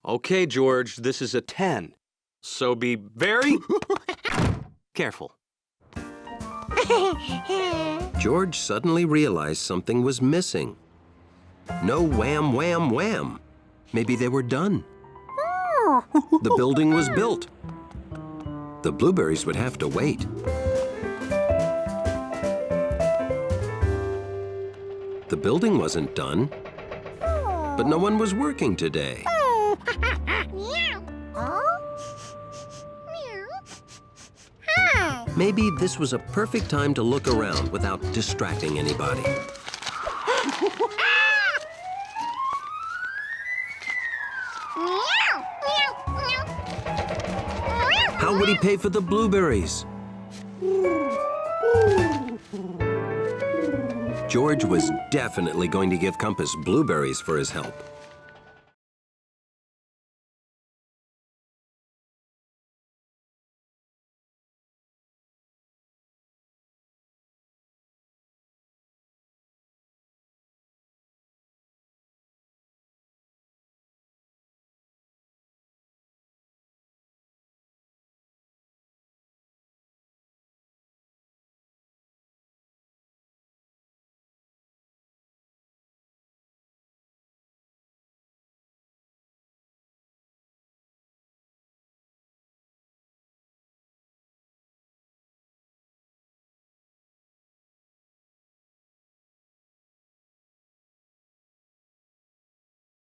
Okay, George, this is a 10. So be very careful. George suddenly realized something was missing. No wham, wham, wham. Maybe they were done. The building was built. The blueberries would have to wait. The building wasn't done, but no one was working today. Maybe this was a perfect time to look around without distracting anybody. How would he pay for the blueberries? George was definitely going to give Compass blueberries for his help.